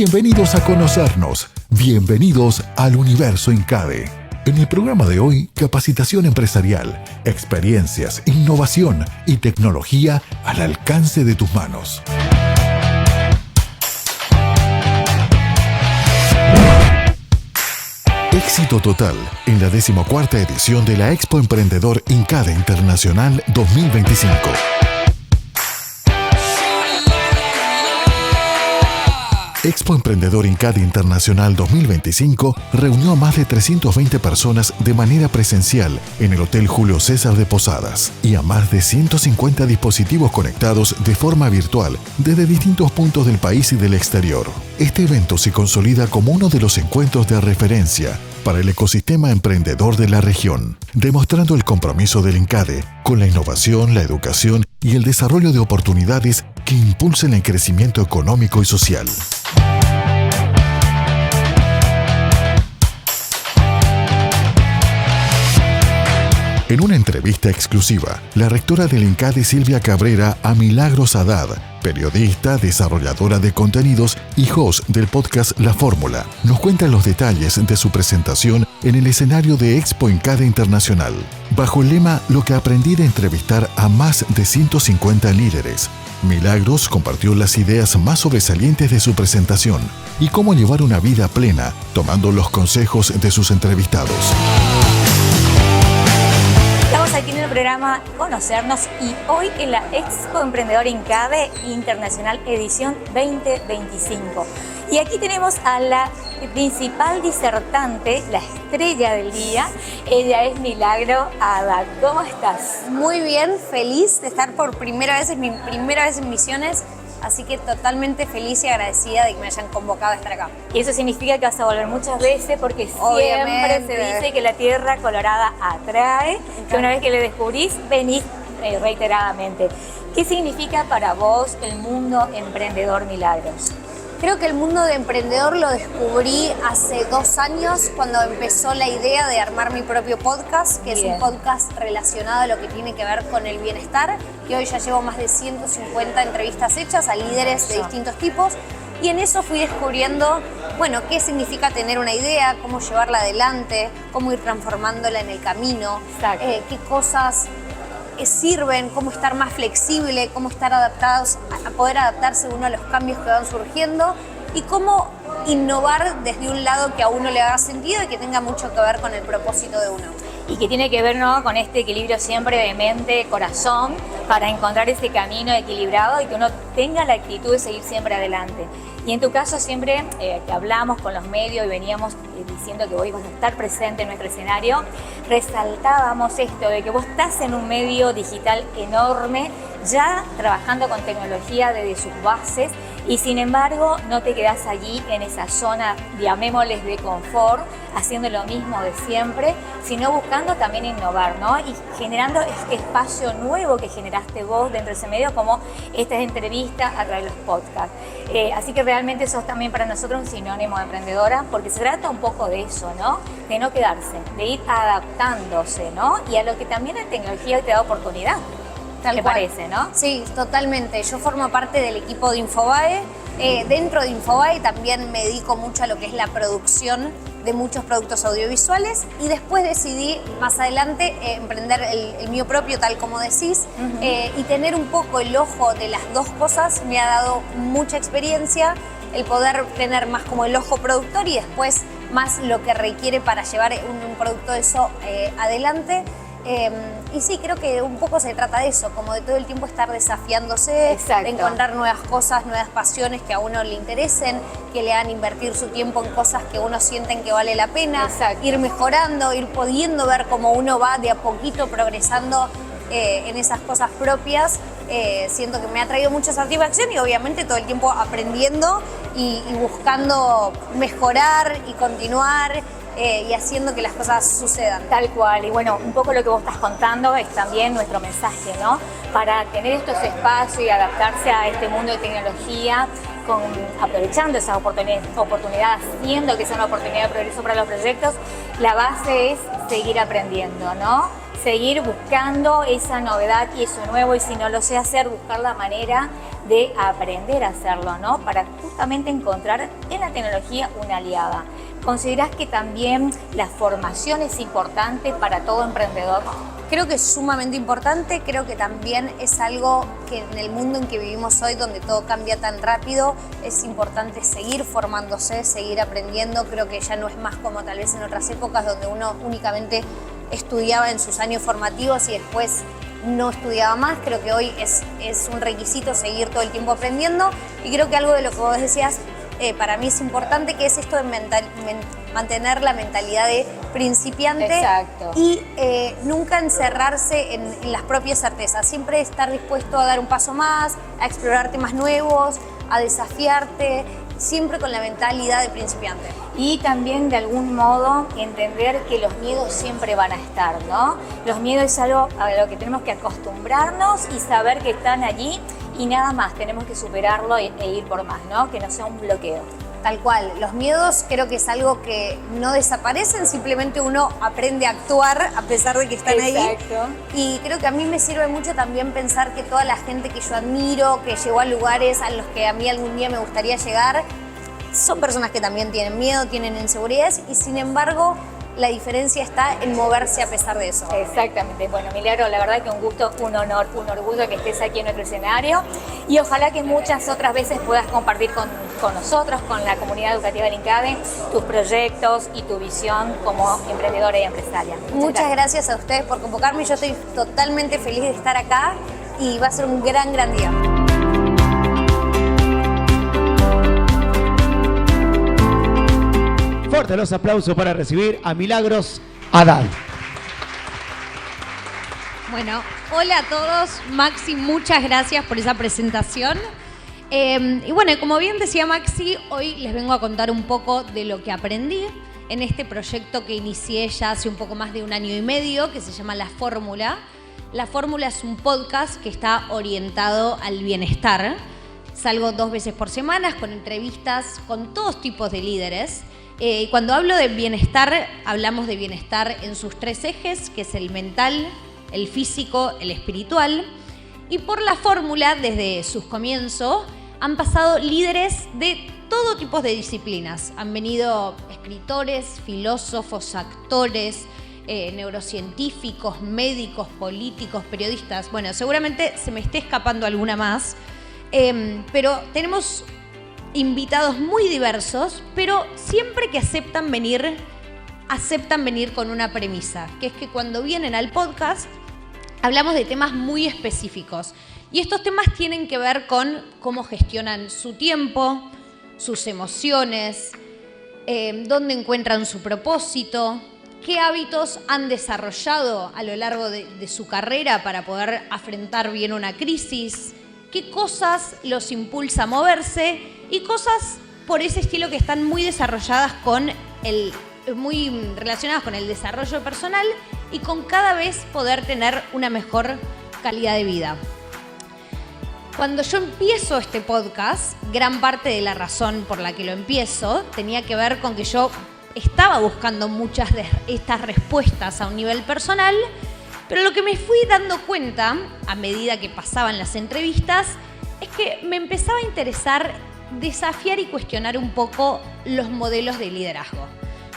Bienvenidos a conocernos. Bienvenidos al Universo INCADE. En el programa de hoy, capacitación empresarial, experiencias, innovación y tecnología al alcance de tus manos. Éxito total en la 14ª edición de la Expo Emprendedor INCADE Internacional 2025. Expo Emprendedor INCADE Internacional 2025 reunió a más de 320 personas de manera presencial en el Hotel Julio César de Posadas y a más de 150 dispositivos conectados de forma virtual desde distintos puntos del país y del exterior. Este evento se consolida como uno de los encuentros de referencia para el ecosistema emprendedor de la región, demostrando el compromiso del INCADE con la innovación, la educación y el desarrollo de oportunidades que impulsen el crecimiento económico y social. En una entrevista exclusiva, la rectora del INCADE, Silvia Cabrera, a Milagros Haddad, periodista, desarrolladora de contenidos y host del podcast La Fórmula, nos cuenta los detalles de su presentación en el escenario de Expo INCADE Internacional, bajo el lema Lo que aprendí de entrevistar a más de 150 líderes. Milagros compartió las ideas más sobresalientes de su presentación y cómo llevar una vida plena, tomando los consejos de sus entrevistados. Estamos aquí en el programa Conocernos y hoy en la Expo Emprendedor INCADE Internacional Edición 2025. Y aquí tenemos a la principal disertante, la estrella del día. Ella es Milagro Haddad. ¿Cómo estás? Muy bien, feliz de estar por primera vez, es mi primera vez en Misiones. Así que totalmente feliz y agradecida de que me hayan convocado a estar acá. Y eso significa que vas a volver muchas veces porque siempre se dice que la tierra colorada atrae, que una vez que le descubrís, venís reiteradamente. ¿Qué significa para vos el mundo emprendedor, Milagros? Creo que el mundo de emprendedor lo descubrí hace 2 años cuando empezó la idea de armar mi propio podcast, que es un podcast relacionado a lo que tiene que ver con el bienestar, que hoy ya llevo más de 150 entrevistas hechas a líderes de distintos tipos. Y en eso fui descubriendo, bueno, qué significa tener una idea, cómo llevarla adelante, cómo ir transformándola en el camino, qué cosas sirven, cómo estar más flexible, cómo estar adaptados, a poder adaptarse uno a los cambios que van surgiendo y cómo innovar desde un lado que a uno le haga sentido y que tenga mucho que ver con el propósito de uno. Y que tiene que ver, ¿no?, con este equilibrio siempre de mente, corazón, para encontrar ese camino equilibrado y que uno tenga la actitud de seguir siempre adelante. Y en tu caso siempre que hablamos con los medios y veníamos diciendo que hoy vas a estar presente en nuestro escenario, resaltábamos esto de que vos estás en un medio digital enorme, ya trabajando con tecnología desde sus bases y sin embargo no te quedás allí en esa zona, llamémosles, de confort, haciendo lo mismo de siempre, sino buscando también innovar, ¿no? Y generando este espacio nuevo que generaste vos dentro de ese medio, como estas entrevistas a través de los podcasts. Así que realmente sos también para nosotros un sinónimo de emprendedora, porque se trata un poco de eso, ¿no? De no quedarse, de ir adaptándose, ¿no? Y a lo que también la tecnología te da oportunidad. Tal ¿Te cual. parece, no? Sí, totalmente. Yo formo parte del equipo de Infobae. Dentro de Infobae también me dedico mucho a lo que es la producción de muchos productos audiovisuales y después decidí más adelante emprender el mío propio, tal como decís, y tener un poco el ojo de las dos cosas me ha dado mucha experiencia, el poder tener más como el ojo productor y después más lo que requiere para llevar un producto de eso adelante. Y sí, creo que un poco se trata de eso, como de todo el tiempo estar desafiándose, Exacto. de encontrar nuevas cosas, nuevas pasiones que a uno le interesen, que le hagan invertir su tiempo en cosas que uno siente que vale la pena, Exacto. ir mejorando, ir pudiendo ver cómo uno va de a poquito progresando en esas cosas propias. Siento que me ha traído mucha satisfacción y obviamente todo el tiempo aprendiendo y buscando mejorar y continuar. Y haciendo que las cosas sucedan. Tal cual, y bueno, un poco lo que vos estás contando es también nuestro mensaje, ¿no? Para tener estos espacios y adaptarse a este mundo de tecnología, aprovechando esa oportunidad, haciendo que sea una oportunidad de progreso para los proyectos, la base es seguir aprendiendo, ¿no? seguir buscando esa novedad y eso nuevo, y si no lo sé hacer, buscar la manera de aprender a hacerlo, ¿no? Para justamente encontrar en la tecnología una aliada. ¿Considerás que también la formación es importante para todo emprendedor? Creo que es sumamente importante, creo que también es algo que en el mundo en que vivimos hoy, donde todo cambia tan rápido, es importante seguir formándose, seguir aprendiendo. Creo que ya no es más como tal vez en otras épocas donde uno únicamente estudiaba en sus años formativos y después no estudiaba más. Creo que hoy es un requisito seguir todo el tiempo aprendiendo, y creo que algo de lo que vos decías para mí es importante, que es esto de mantener la mentalidad de principiante. Exacto. Y nunca encerrarse en las propias certezas, siempre estar dispuesto a dar un paso más, a explorar temas nuevos, a desafiarte, siempre con la mentalidad de principiante. Y también de algún modo entender que los miedos siempre van a estar, ¿no? Los miedos es algo a lo que tenemos que acostumbrarnos y saber que están allí y nada más, tenemos que superarlo e ir por más, ¿no? Que no sea un bloqueo. Tal cual, los miedos creo que es algo que no desaparecen, simplemente uno aprende a actuar a pesar de que están ahí. Exacto. Y creo que a mí me sirve mucho también pensar que toda la gente que yo admiro, que llegó a lugares a los que a mí algún día me gustaría llegar, son personas que también tienen miedo, tienen inseguridades, y sin embargo la diferencia está en moverse a pesar de eso. Exactamente. Bueno, Milagro, la verdad que un gusto, un honor, un orgullo que estés aquí en nuestro escenario, y ojalá que muchas otras veces puedas compartir con nosotros, con la comunidad educativa del INCADE, tus proyectos y tu visión como emprendedora y empresaria. Muchas gracias a ustedes por convocarme. Yo estoy totalmente feliz de estar acá y va a ser un gran día. Fuerte los aplausos para recibir a Milagros Haddad. Bueno, hola a todos. Maxi, muchas gracias por esa presentación. Y bueno, como bien decía Maxi, hoy les vengo a contar un poco de lo que aprendí en este proyecto que inicié ya hace un poco más de 1 año y medio, que se llama La Fórmula. La Fórmula es un podcast que está orientado al bienestar. Salgo 2 veces por semana con entrevistas con todos tipos de líderes. Y cuando hablo de bienestar, hablamos de bienestar en sus 3 ejes, que es el mental, el físico, el espiritual. Y por La Fórmula, desde sus comienzos, han pasado líderes de todo tipo de disciplinas. Han venido escritores, filósofos, actores, neurocientíficos, médicos, políticos, periodistas. Bueno, seguramente se me esté escapando alguna más, pero tenemos invitados muy diversos, pero siempre que aceptan venir con una premisa, que es que cuando vienen al podcast hablamos de temas muy específicos. Y estos temas tienen que ver con cómo gestionan su tiempo, sus emociones, dónde encuentran su propósito, qué hábitos han desarrollado a lo largo de su carrera para poder afrontar bien una crisis, qué cosas los impulsa a moverse y cosas por ese estilo que están muy desarrolladas muy relacionadas con el desarrollo personal y con cada vez poder tener una mejor calidad de vida. Cuando yo empiezo este podcast, gran parte de la razón por la que lo empiezo tenía que ver con que yo estaba buscando muchas de estas respuestas a un nivel personal, pero lo que me fui dando cuenta a medida que pasaban las entrevistas es que me empezaba a interesar desafiar y cuestionar un poco los modelos de liderazgo.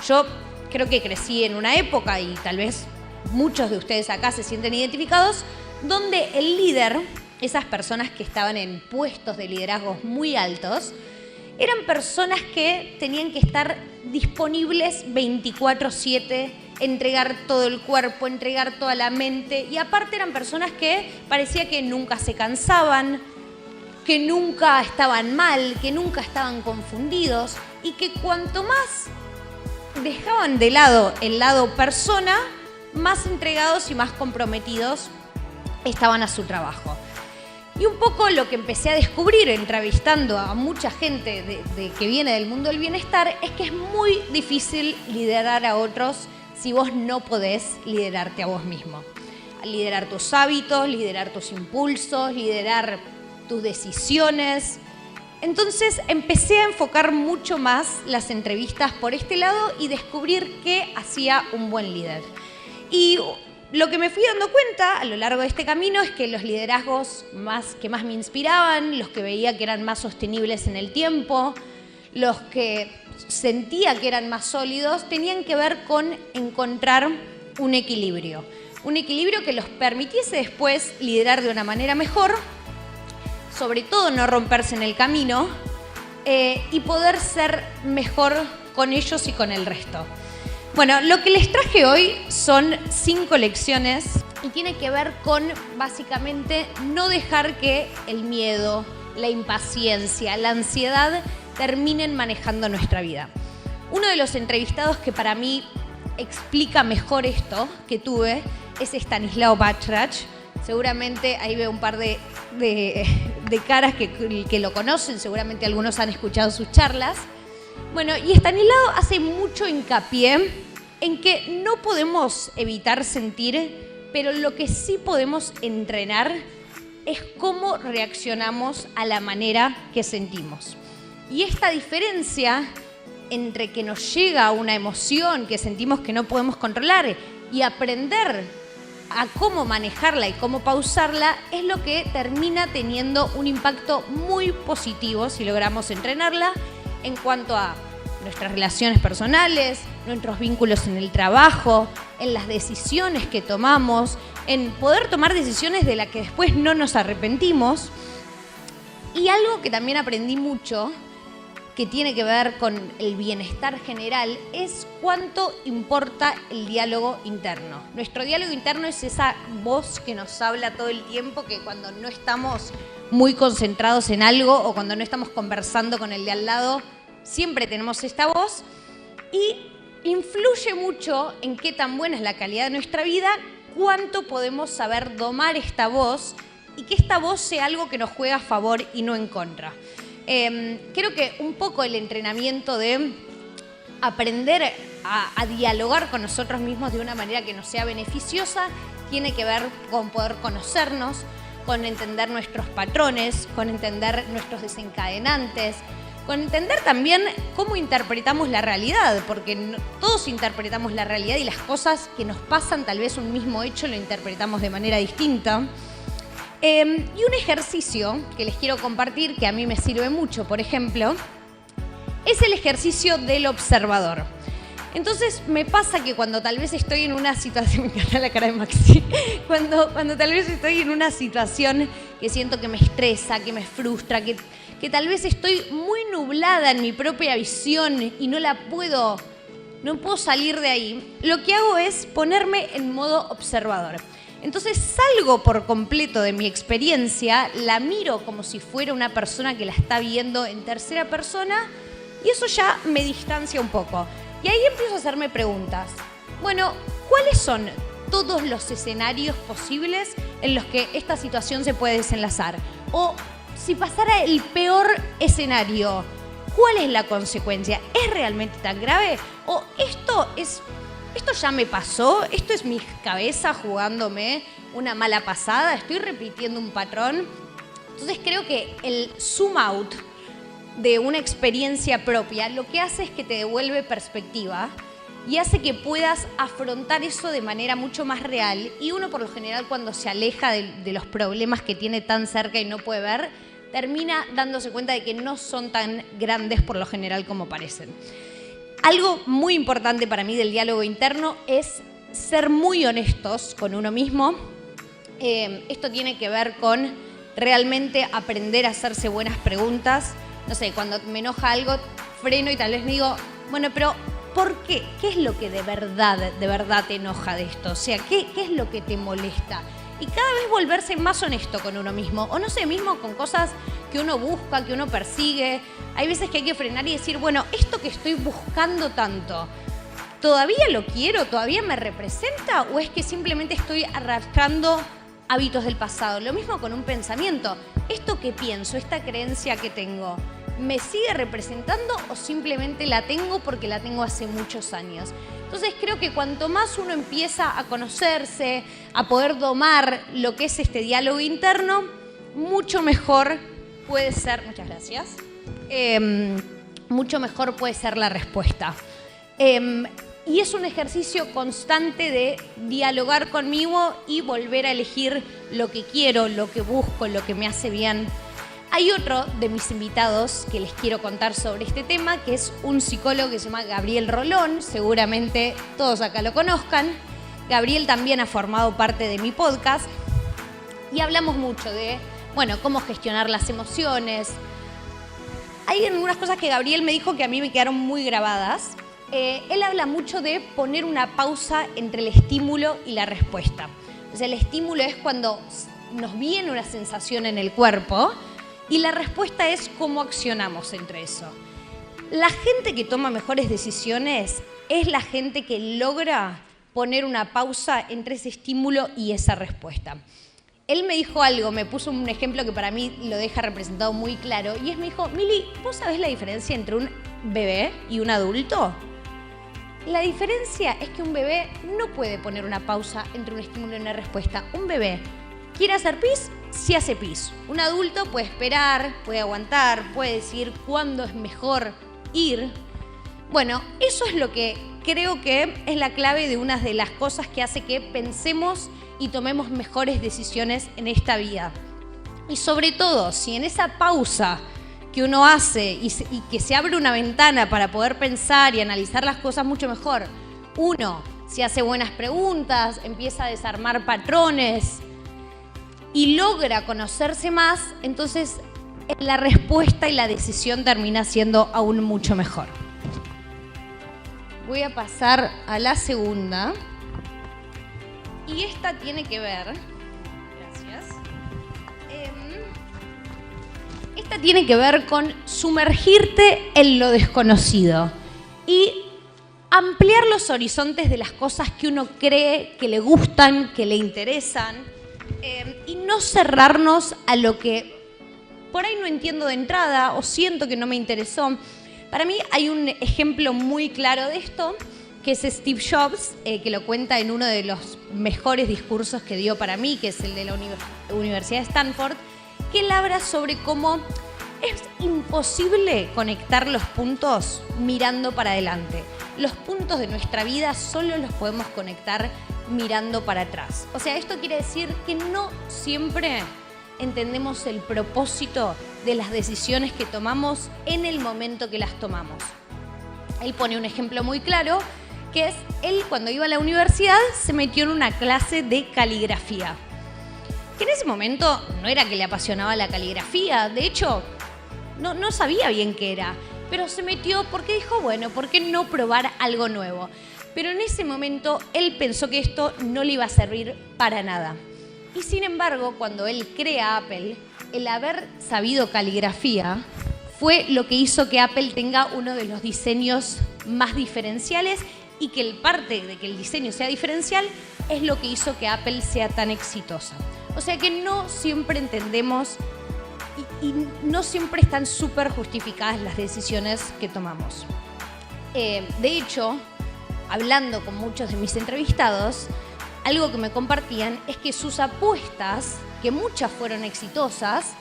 Yo creo que crecí en una época, y tal vez muchos de ustedes acá se sienten identificados, donde el líder, esas personas que estaban en puestos de liderazgo muy altos, eran personas que tenían que estar disponibles 24/7, entregar todo el cuerpo, entregar toda la mente, y aparte eran personas que parecía que nunca se cansaban, que nunca estaban mal, que nunca estaban confundidos, y que cuanto más dejaban de lado el lado persona, más entregados y más comprometidos estaban a su trabajo. Y un poco lo que empecé a descubrir entrevistando a mucha gente que viene del mundo del bienestar es que es muy difícil liderar a otros si vos no podés liderarte a vos mismo. Liderar tus hábitos, liderar tus impulsos, liderar tus decisiones. Entonces empecé a enfocar mucho más las entrevistas por este lado y descubrir qué hacía un buen líder. Y lo que me fui dando cuenta a lo largo de este camino es que los liderazgos que más me inspiraban, los que veía que eran más sostenibles en el tiempo, los que sentía que eran más sólidos, tenían que ver con encontrar un equilibrio. Un equilibrio que los permitiese después liderar de una manera mejor, sobre todo no romperse en el camino, y poder ser mejor con ellos y con el resto. Bueno, lo que les traje hoy son 5 lecciones y tiene que ver con, básicamente, no dejar que el miedo, la impaciencia, la ansiedad terminen manejando nuestra vida. Uno de los entrevistados que para mí explica mejor esto que tuve es Stanislav Bachrach. Seguramente ahí veo un par de caras que lo conocen, seguramente algunos han escuchado sus charlas. Bueno, y Stanislav hace mucho hincapié en que no podemos evitar sentir, pero lo que sí podemos entrenar es cómo reaccionamos a la manera que sentimos. Y esta diferencia entre que nos llega una emoción que sentimos que no podemos controlar y aprender a cómo manejarla y cómo pausarla es lo que termina teniendo un impacto muy positivo si logramos entrenarla en cuanto a nuestras relaciones personales, nuestros vínculos en el trabajo, en las decisiones que tomamos, en poder tomar decisiones de las que después no nos arrepentimos. Y algo que también aprendí mucho, que tiene que ver con el bienestar general, es cuánto importa el diálogo interno. Nuestro diálogo interno es esa voz que nos habla todo el tiempo, que cuando no estamos muy concentrados en algo o cuando no estamos conversando con el de al lado, siempre tenemos esta voz y influye mucho en qué tan buena es la calidad de nuestra vida, cuánto podemos saber domar esta voz y que esta voz sea algo que nos juega a favor y no en contra. Creo que un poco el entrenamiento de aprender a dialogar con nosotros mismos de una manera que nos sea beneficiosa tiene que ver con poder conocernos, con entender nuestros patrones, con entender nuestros desencadenantes, con entender también cómo interpretamos la realidad, porque todos interpretamos la realidad y las cosas que nos pasan, tal vez un mismo hecho lo interpretamos de manera distinta. Y un ejercicio que les quiero compartir, que a mí me sirve mucho, por ejemplo, es el ejercicio del observador. Entonces me pasa que cuando tal vez estoy en una situación, me encanta la cara de Maxi, cuando tal vez estoy en una situación que siento que me estresa, que me frustra, que tal vez estoy muy nublada en mi propia visión y no puedo salir de ahí, lo que hago es ponerme en modo observador. Entonces salgo por completo de mi experiencia, la miro como si fuera una persona que la está viendo en tercera persona y eso ya me distancia un poco. Y ahí empiezo a hacerme preguntas. Bueno, ¿cuáles son todos los escenarios posibles en los que esta situación se puede desenlazar? O si pasara el peor escenario, ¿cuál es la consecuencia? ¿Es realmente tan grave? ¿O esto ya me pasó? ¿Esto es mi cabeza jugándome una mala pasada? ¿Estoy repitiendo un patrón? Entonces creo que el zoom out de una experiencia propia lo que hace es que te devuelve perspectiva y hace que puedas afrontar eso de manera mucho más real. Y uno, por lo general, cuando se aleja de los problemas que tiene tan cerca y no puede ver, termina dándose cuenta de que no son tan grandes por lo general como parecen. Algo muy importante para mí del diálogo interno es ser muy honestos con uno mismo. Esto tiene que ver con realmente aprender a hacerse buenas preguntas. No sé, cuando me enoja algo, freno y tal vez me digo, bueno, pero ¿por qué? ¿Qué es lo que de verdad te enoja de esto? O sea, ¿qué es lo que te molesta? Y cada vez volverse más honesto con uno mismo. O no sé, mismo con cosas que uno busca, que uno persigue. Hay veces que hay que frenar y decir, bueno, esto que estoy buscando tanto, ¿todavía lo quiero? ¿Todavía me representa? ¿O es que simplemente estoy arrastrando hábitos del pasado? Lo mismo con un pensamiento. ¿Esto que pienso, esta creencia que tengo, me sigue representando o simplemente la tengo porque la tengo hace muchos años? Entonces creo que cuanto más uno empieza a conocerse, a poder domar lo que es este diálogo interno, mucho mejor puede ser, muchas gracias, mucho mejor puede ser la respuesta. Y es un ejercicio constante de dialogar conmigo y volver a elegir lo que quiero, lo que busco, lo que me hace bien. Hay otro de mis invitados que les quiero contar sobre este tema, que es un psicólogo que se llama Gabriel Rolón. Seguramente todos acá lo conozcan. Gabriel también ha formado parte de mi podcast y hablamos mucho de, bueno, cómo gestionar las emociones. Hay algunas cosas que Gabriel me dijo que a mí me quedaron muy grabadas. Él habla mucho de poner una pausa entre el estímulo y la respuesta. O sea, el estímulo es cuando nos viene una sensación en el cuerpo y la respuesta es cómo accionamos entre eso. La gente que toma mejores decisiones es la gente que logra poner una pausa entre ese estímulo y esa respuesta. Él me dijo algo, me puso un ejemplo que para mí lo deja representado muy claro, y me dijo, Mili, ¿vos sabés la diferencia entre un bebé y un adulto? La diferencia es que un bebé no puede poner una pausa entre un estímulo y una respuesta. Un bebé quiere hacer pis, sí hace pis. Un adulto puede esperar, puede aguantar, puede decir cuándo es mejor ir. Bueno, eso es lo que creo que es la clave de una de las cosas que hace que pensemos y tomemos mejores decisiones en esta vida. Y sobre todo, si en esa pausa que uno hace y que se abre una ventana para poder pensar y analizar las cosas mucho mejor, uno se hace buenas preguntas, empieza a desarmar patrones y logra conocerse más, entonces la respuesta y la decisión termina siendo aún mucho mejor. Voy a pasar a la segunda. Y esta tiene que ver, gracias, esta tiene que ver con sumergirte en lo desconocido y ampliar los horizontes de las cosas que uno cree que le gustan, que le interesan, y no cerrarnos a lo que por ahí no entiendo de entrada o siento que no me interesó. Para mí hay un ejemplo muy claro de esto, que es Steve Jobs, que lo cuenta en uno de los mejores discursos que dio para mí, que es el de la Universidad de Stanford, que él habla sobre cómo es imposible conectar los puntos mirando para adelante. Los puntos de nuestra vida solo los podemos conectar mirando para atrás. O sea, esto quiere decir que no siempre entendemos el propósito de las decisiones que tomamos en el momento que las tomamos. Él pone un ejemplo muy claro, que es él cuando iba a la universidad se metió en una clase de caligrafía. Que en ese momento no era que le apasionaba la caligrafía, de hecho no sabía bien qué era, pero se metió porque dijo, bueno, ¿por qué no probar algo nuevo? Pero en ese momento él pensó que esto no le iba a servir para nada. Y sin embargo, cuando él crea Apple, el haber sabido caligrafía fue lo que hizo que Apple tenga uno de los diseños más diferenciales y que el parte de que el diseño sea diferencial es lo que hizo que Apple sea tan exitosa. O sea que no siempre entendemos y no siempre están súper justificadas las decisiones que tomamos. De hecho, hablando con muchos de mis entrevistados, algo que me compartían es que sus apuestas, que muchas fueron exitosas,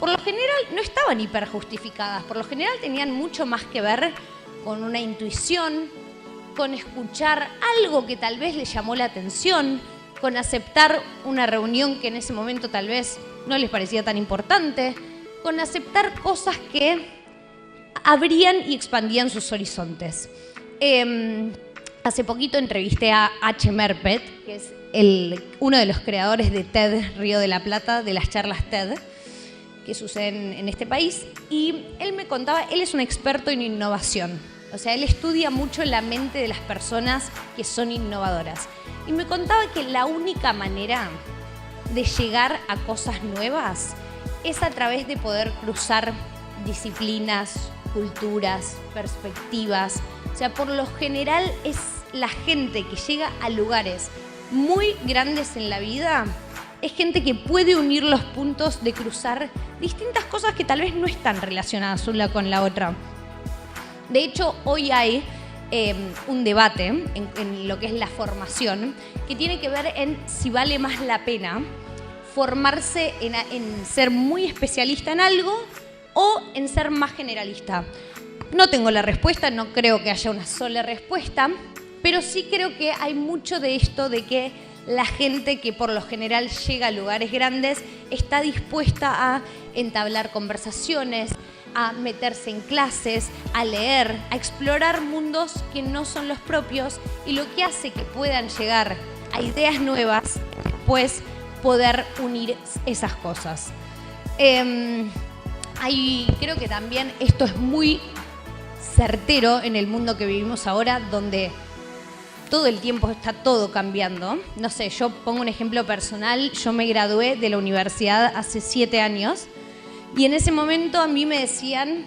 por lo general no estaban hiperjustificadas, por lo general tenían mucho más que ver con una intuición, con escuchar algo que tal vez les llamó la atención, con aceptar una reunión que en ese momento tal vez no les parecía tan importante, con aceptar cosas que abrían y expandían sus horizontes. Hace poquito entrevisté a H. Merpet, que es uno de los creadores de TED Río de la Plata, de las charlas TED, que suceden en este país, y él me contaba, él es un experto en innovación, o sea, él estudia mucho la mente de las personas que son innovadoras, y me contaba que la única manera de llegar a cosas nuevas es a través de poder cruzar disciplinas, culturas, perspectivas. O sea, por lo general es la gente que llega a lugares muy grandes en la vida, es gente que puede unir los puntos de cruzar distintas cosas que tal vez no están relacionadas una con la otra. De hecho, hoy hay un debate en lo que es la formación que tiene que ver en si vale más la pena formarse en ser muy especialista en algo o en ser más generalista. No tengo la respuesta, no creo que haya una sola respuesta, pero sí creo que hay mucho de esto de que la gente que por lo general llega a lugares grandes está dispuesta a entablar conversaciones, a meterse en clases, a leer, a explorar mundos que no son los propios, y lo que hace que puedan llegar a ideas nuevas, pues poder unir esas cosas. Creo que también esto es muy certero en el mundo que vivimos ahora, donde todo el tiempo está todo cambiando. No sé, yo pongo un ejemplo personal. Yo me gradué de la universidad hace 7 años y en ese momento a mí me decían: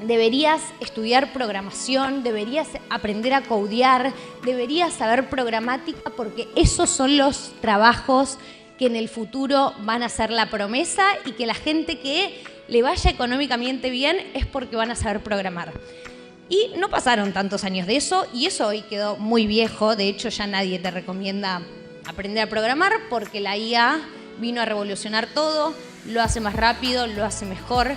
deberías estudiar programación, deberías aprender a codear, deberías saber programática, porque esos son los trabajos que en el futuro van a ser la promesa, y que la gente que le vaya económicamente bien es porque van a saber programar. Y no pasaron tantos años de eso, y eso hoy quedó muy viejo. De hecho, ya nadie te recomienda aprender a programar, porque la IA vino a revolucionar todo, lo hace más rápido, lo hace mejor.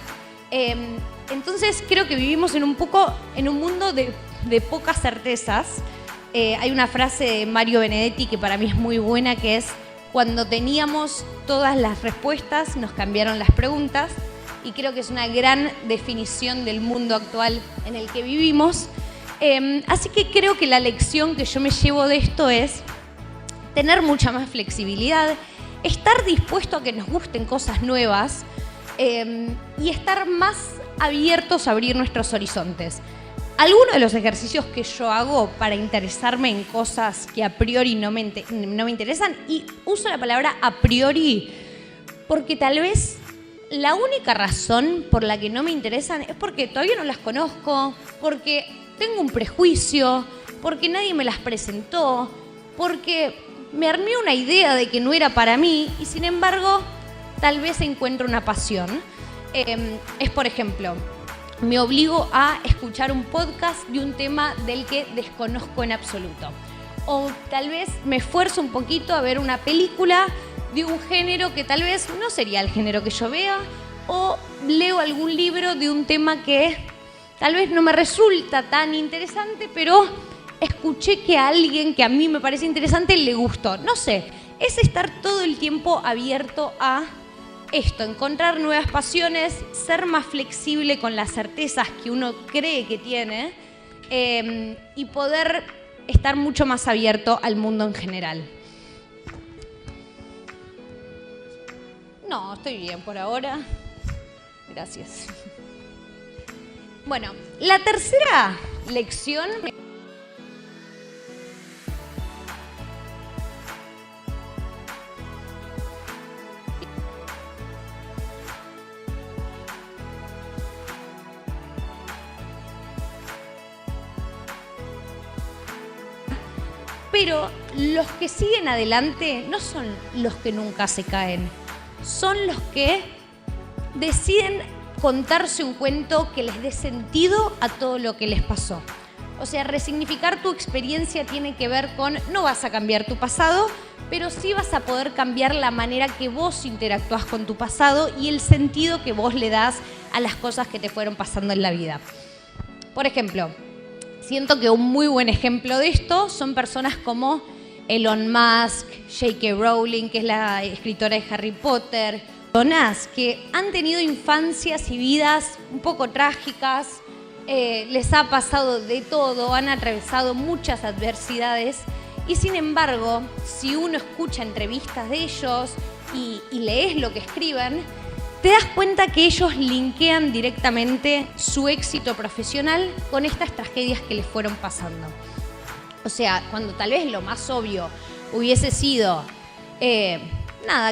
Entonces creo que vivimos en un mundo de pocas certezas. Hay una frase de Mario Benedetti que para mí es muy buena, que es: cuando teníamos todas las respuestas, nos cambiaron las preguntas. Y creo que es una gran definición del mundo actual en el que vivimos. Así que creo que la lección que yo me llevo de esto es tener mucha más flexibilidad, estar dispuesto a que nos gusten cosas nuevas, y estar más abiertos a abrir nuestros horizontes. Algunos de los ejercicios que yo hago para interesarme en cosas que a priori no me interesan, y uso la palabra a priori porque tal vez la única razón por la que no me interesan es porque todavía no las conozco, porque tengo un prejuicio, porque nadie me las presentó, porque me armé una idea de que no era para mí, y sin embargo tal vez encuentro una pasión. Por ejemplo, me obligo a escuchar un podcast de un tema del que desconozco en absoluto. O tal vez me esfuerzo un poquito a ver una película de un género que tal vez no sería el género que yo vea, o leo algún libro de un tema que tal vez no me resulta tan interesante, pero escuché que a alguien que a mí me parece interesante le gustó. No sé, es estar todo el tiempo abierto a esto, encontrar nuevas pasiones, ser más flexible con las certezas que uno cree que tiene, y poder estar mucho más abierto al mundo en general. No, estoy bien por ahora. Gracias. Bueno, la tercera lección. Pero los que siguen adelante no son los que nunca se caen. Son los que deciden contarse un cuento que les dé sentido a todo lo que les pasó. O sea, resignificar tu experiencia tiene que ver con: no vas a cambiar tu pasado, pero sí vas a poder cambiar la manera que vos interactúas con tu pasado y el sentido que vos le das a las cosas que te fueron pasando en la vida. Por ejemplo, siento que un muy buen ejemplo de esto son personas como Elon Musk, J.K. Rowling, que es la escritora de Harry Potter, personas que han tenido infancias y vidas un poco trágicas, les ha pasado de todo, han atravesado muchas adversidades, y sin embargo, si uno escucha entrevistas de ellos y lees lo que escriben, te das cuenta que ellos linkean directamente su éxito profesional con estas tragedias que les fueron pasando. O sea, cuando tal vez lo más obvio hubiese sido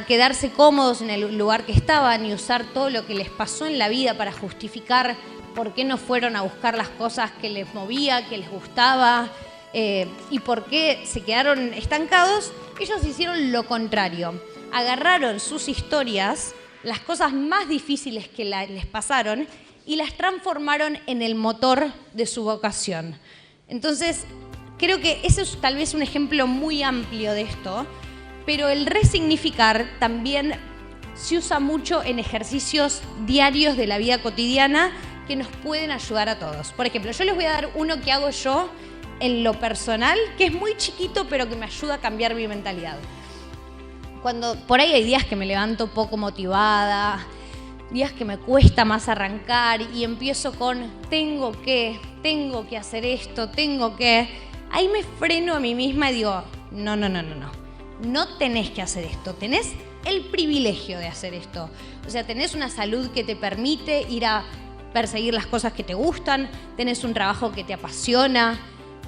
quedarse cómodos en el lugar que estaban y usar todo lo que les pasó en la vida para justificar por qué no fueron a buscar las cosas que les movía, que les gustaba, y por qué se quedaron estancados, ellos hicieron lo contrario. Agarraron sus historias, las cosas más difíciles que les pasaron, y las transformaron en el motor de su vocación. Entonces, creo que ese es tal vez un ejemplo muy amplio de esto, pero el resignificar también se usa mucho en ejercicios diarios de la vida cotidiana que nos pueden ayudar a todos. Por ejemplo, yo les voy a dar uno que hago yo en lo personal, que es muy chiquito, pero que me ayuda a cambiar mi mentalidad. Cuando por ahí hay días que me levanto poco motivada, días que me cuesta más arrancar y empiezo con tengo que hacer esto, ahí me freno a mí misma y digo, no tenés que hacer esto, tenés el privilegio de hacer esto. O sea, tenés una salud que te permite ir a perseguir las cosas que te gustan, tenés un trabajo que te apasiona,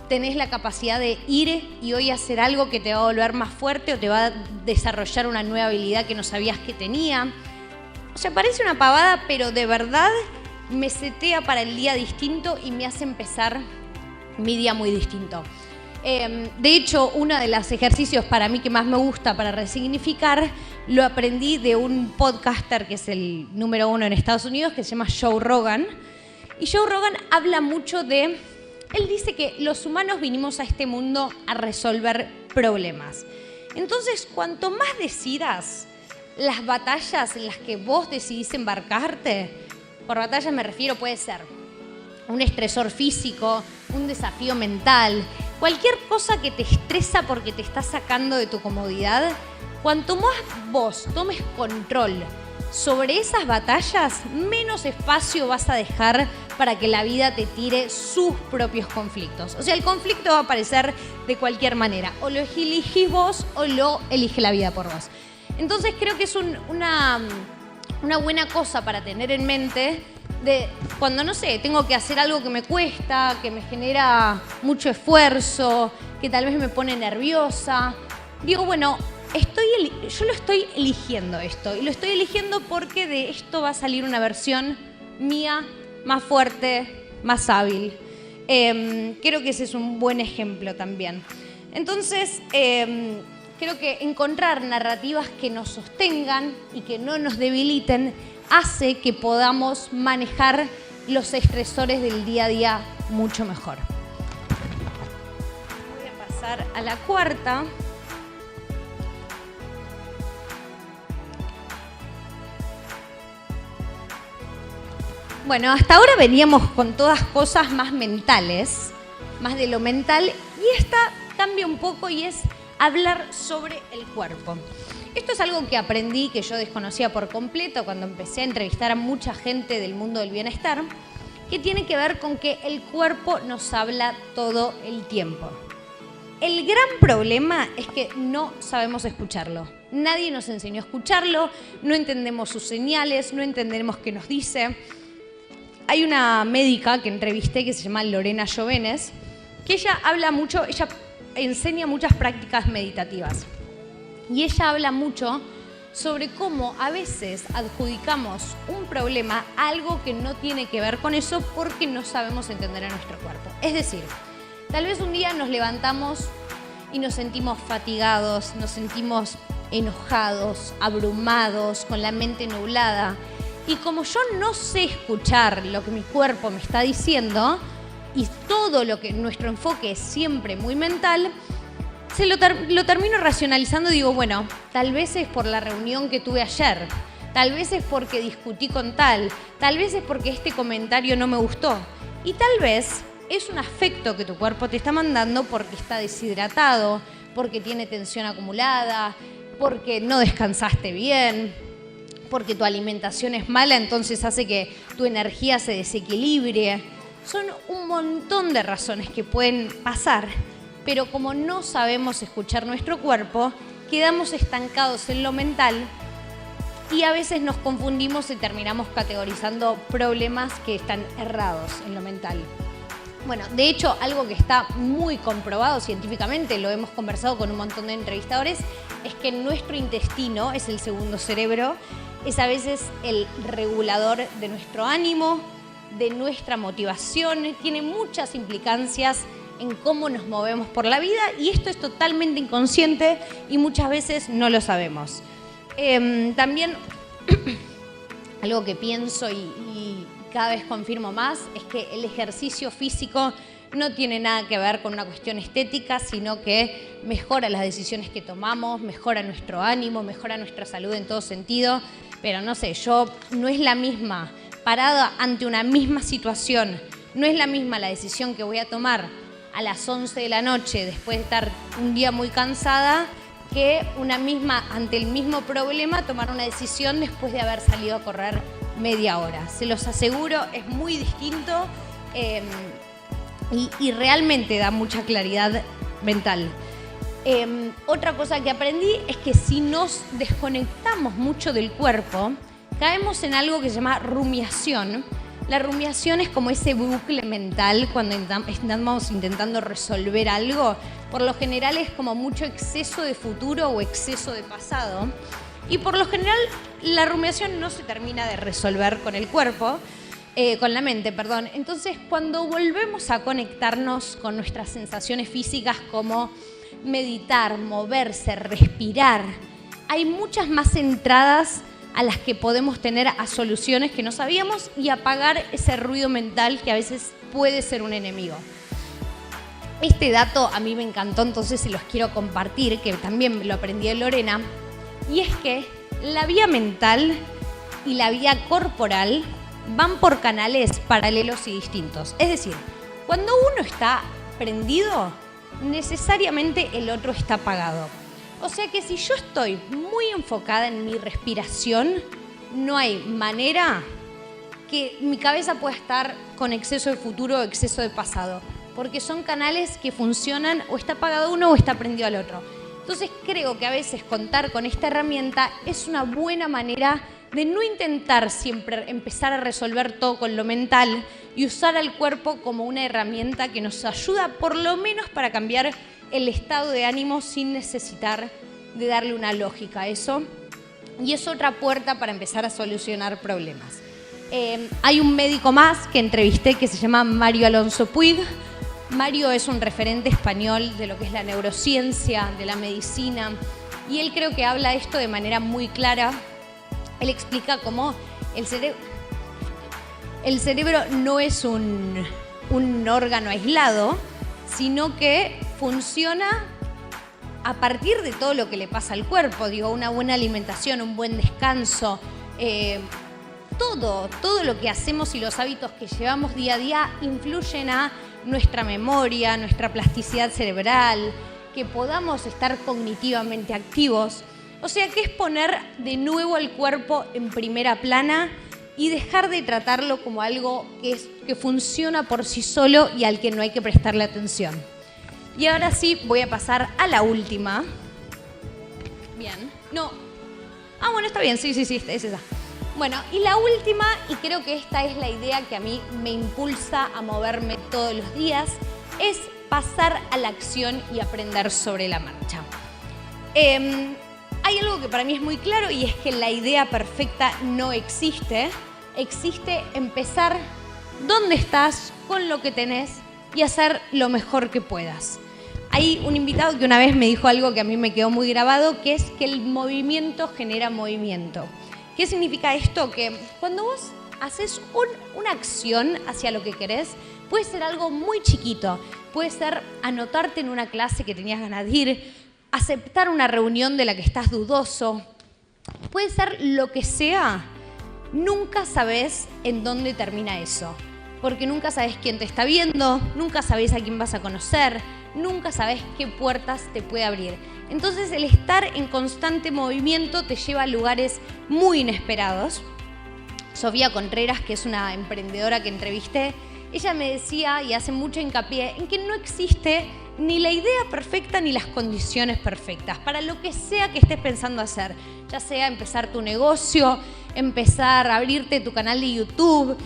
tenés la capacidad de ir y hoy hacer algo que te va a volver más fuerte o te va a desarrollar una nueva habilidad que no sabías que tenía. O sea, parece una pavada, pero de verdad me setea para el día distinto y me hace empezar mi día muy distinto. De hecho, uno de los ejercicios para mí que más me gusta para resignificar, lo aprendí de un podcaster que es el número 1 en Estados Unidos, que se llama Joe Rogan. Y Joe Rogan habla mucho de... Él dice que los humanos vinimos a este mundo a resolver problemas. Entonces, cuanto más decidas las batallas en las que vos decidís embarcarte, por batallas me refiero, puede ser un estresor físico, un desafío mental, cualquier cosa que te estresa porque te está sacando de tu comodidad, cuanto más vos tomes control sobre esas batallas, menos espacio vas a dejar para que la vida te tire sus propios conflictos. O sea, el conflicto va a aparecer de cualquier manera. O lo elegís vos o lo elige la vida por vos. Entonces creo que es una buena cosa para tener en mente de cuando, no sé, tengo que hacer algo que me cuesta, que me genera mucho esfuerzo, que tal vez me pone nerviosa. Digo, bueno, yo lo estoy eligiendo esto. Y lo estoy eligiendo porque de esto va a salir una versión mía más fuerte, más hábil. Creo que ese es un buen ejemplo también. Entonces, creo que encontrar narrativas que nos sostengan y que no nos debiliten hace que podamos manejar los estresores del día a día mucho mejor. Voy a pasar a la cuarta. Bueno, hasta ahora veníamos con todas cosas más mentales, más de lo mental, y esta cambia un poco y es hablar sobre el cuerpo. Esto es algo que aprendí, que yo desconocía por completo cuando empecé a entrevistar a mucha gente del mundo del bienestar, que tiene que ver con que el cuerpo nos habla todo el tiempo. El gran problema es que no sabemos escucharlo. Nadie nos enseñó a escucharlo, no entendemos sus señales, no entendemos qué nos dice. Hay una médica que entrevisté que se llama Lorena Jovenes, que ella enseña muchas prácticas meditativas. Y ella habla mucho sobre cómo a veces adjudicamos un problema a algo que no tiene que ver con eso porque no sabemos entender a nuestro cuerpo. Es decir, tal vez un día nos levantamos y nos sentimos fatigados, nos sentimos enojados, abrumados, con la mente nublada. Y como yo no sé escuchar lo que mi cuerpo me está diciendo, y todo lo que nuestro enfoque es siempre muy mental, lo termino racionalizando y digo, bueno, tal vez es por la reunión que tuve ayer, tal vez es porque discutí con tal vez es porque este comentario no me gustó. Y tal vez es un afecto que tu cuerpo te está mandando porque está deshidratado, porque tiene tensión acumulada, porque no descansaste bien, porque tu alimentación es mala, entonces hace que tu energía se desequilibre. Son un montón de razones que pueden pasar, pero como no sabemos escuchar nuestro cuerpo, quedamos estancados en lo mental y a veces nos confundimos y terminamos categorizando problemas que están errados en lo mental. Bueno, de hecho, algo que está muy comprobado científicamente, lo hemos conversado con un montón de entrevistadores, es que nuestro intestino es el segundo cerebro, es a veces el regulador de nuestro ánimo, de nuestra motivación, tiene muchas implicancias en cómo nos movemos por la vida y esto es totalmente inconsciente y muchas veces no lo sabemos. También algo que pienso y cada vez confirmo más es que el ejercicio físico no tiene nada que ver con una cuestión estética, sino que mejora las decisiones que tomamos, mejora nuestro ánimo, mejora nuestra salud en todo sentido. Pero no sé, no es la misma, parada ante una misma situación, no es la misma la decisión que voy a tomar a las 11 de la noche después de estar un día muy cansada que una misma, ante el mismo problema, tomar una decisión después de haber salido a correr media hora. Se los aseguro, es muy distinto y realmente da mucha claridad mental. Otra cosa que aprendí es que si nos desconectamos mucho del cuerpo, caemos en algo que se llama rumiación. La rumiación es como ese bucle mental cuando estamos intentando resolver algo. Por lo general es como mucho exceso de futuro o exceso de pasado. Y por lo general la rumiación no se termina de resolver con el cuerpo, con la mente, perdón. Entonces cuando volvemos a conectarnos con nuestras sensaciones físicas como meditar, moverse, respirar, hay muchas más entradas a las que podemos tener a soluciones que no sabíamos y apagar ese ruido mental que a veces puede ser un enemigo. Este dato a mí me encantó, entonces se los quiero compartir, que también lo aprendí de Lorena, y es que la vía mental y la vía corporal van por canales paralelos y distintos. Es decir, cuando uno está prendido, necesariamente el otro está apagado. O sea que si yo estoy muy enfocada en mi respiración, no hay manera que mi cabeza pueda estar con exceso de futuro o exceso de pasado, porque son canales que funcionan, o está apagado uno o está prendido al otro. Entonces creo que a veces contar con esta herramienta es una buena manera de no intentar siempre empezar a resolver todo con lo mental y usar al cuerpo como una herramienta que nos ayuda por lo menos para cambiar el estado de ánimo sin necesitar de darle una lógica a eso. Y es otra puerta para empezar a solucionar problemas. Hay un médico más que entrevisté que se llama Mario Alonso Puig. Mario es un referente español de lo que es la neurociencia, de la medicina, y él creo que habla esto de manera muy clara. Él explica cómo el cerebro no es un órgano aislado, sino que funciona a partir de todo lo que le pasa al cuerpo. Digo, una buena alimentación, un buen descanso, todo lo que hacemos y los hábitos que llevamos día a día influyen a nuestra memoria, nuestra plasticidad cerebral, que podamos estar cognitivamente activos. O sea que es poner de nuevo el cuerpo en primera plana y dejar de tratarlo como algo que funciona por sí solo y al que no hay que prestarle atención. Y ahora sí voy a pasar a la última. Bien. No. Ah, bueno, está bien. Sí, es esa. Bueno, y la última, y creo que esta es la idea que a mí me impulsa a moverme todos los días, es pasar a la acción y aprender sobre la marcha. Hay algo que para mí es muy claro y es que la idea perfecta no existe. Existe empezar donde estás, con lo que tenés y hacer lo mejor que puedas. Hay un invitado que una vez me dijo algo que a mí me quedó muy grabado, que es que el movimiento genera movimiento. ¿Qué significa esto? Que cuando vos haces una acción hacia lo que querés, puede ser algo muy chiquito. Puede ser anotarte en una clase que tenías ganas de ir, aceptar una reunión de la que estás dudoso. Puede ser lo que sea. Nunca sabés en dónde termina eso. Porque nunca sabés quién te está viendo, nunca sabés a quién vas a conocer, nunca sabés qué puertas te puede abrir. Entonces el estar en constante movimiento te lleva a lugares muy inesperados. Sofía Contreras, que es una emprendedora que entrevisté, ella me decía y hace mucho hincapié en que no existe ni la idea perfecta ni las condiciones perfectas para lo que sea que estés pensando hacer, ya sea empezar tu negocio, empezar a abrirte tu canal de YouTube,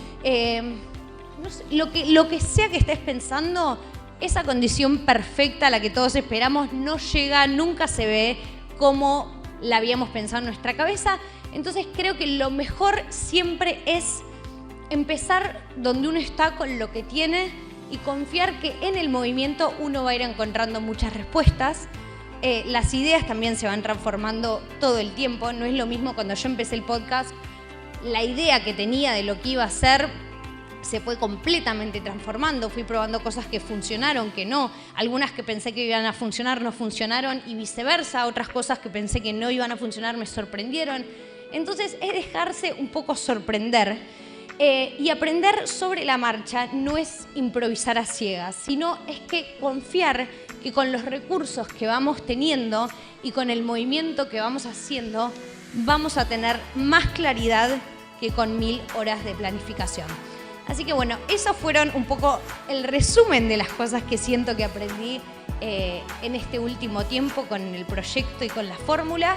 no sé, lo que sea que estés pensando. Esa condición perfecta a la que todos esperamos no llega, nunca se ve como la habíamos pensado en nuestra cabeza. Entonces creo que lo mejor siempre es empezar donde uno está con lo que tiene y confiar que en el movimiento uno va a ir encontrando muchas respuestas. Las ideas también se van transformando todo el tiempo. No es lo mismo cuando yo empecé el podcast, la idea que tenía de lo que iba a hacer se fue completamente transformando. Fui probando cosas que funcionaron, que no. Algunas que pensé que iban a funcionar no funcionaron y viceversa. Otras cosas que pensé que no iban a funcionar me sorprendieron. Entonces es dejarse un poco sorprender. Y aprender sobre la marcha no es improvisar a ciegas, sino es que confiar que con los recursos que vamos teniendo y con el movimiento que vamos haciendo, vamos a tener más claridad que con 1000 horas de planificación. Así que bueno, esos fueron un poco el resumen de las cosas que siento que aprendí en este último tiempo con el proyecto y con la fórmula.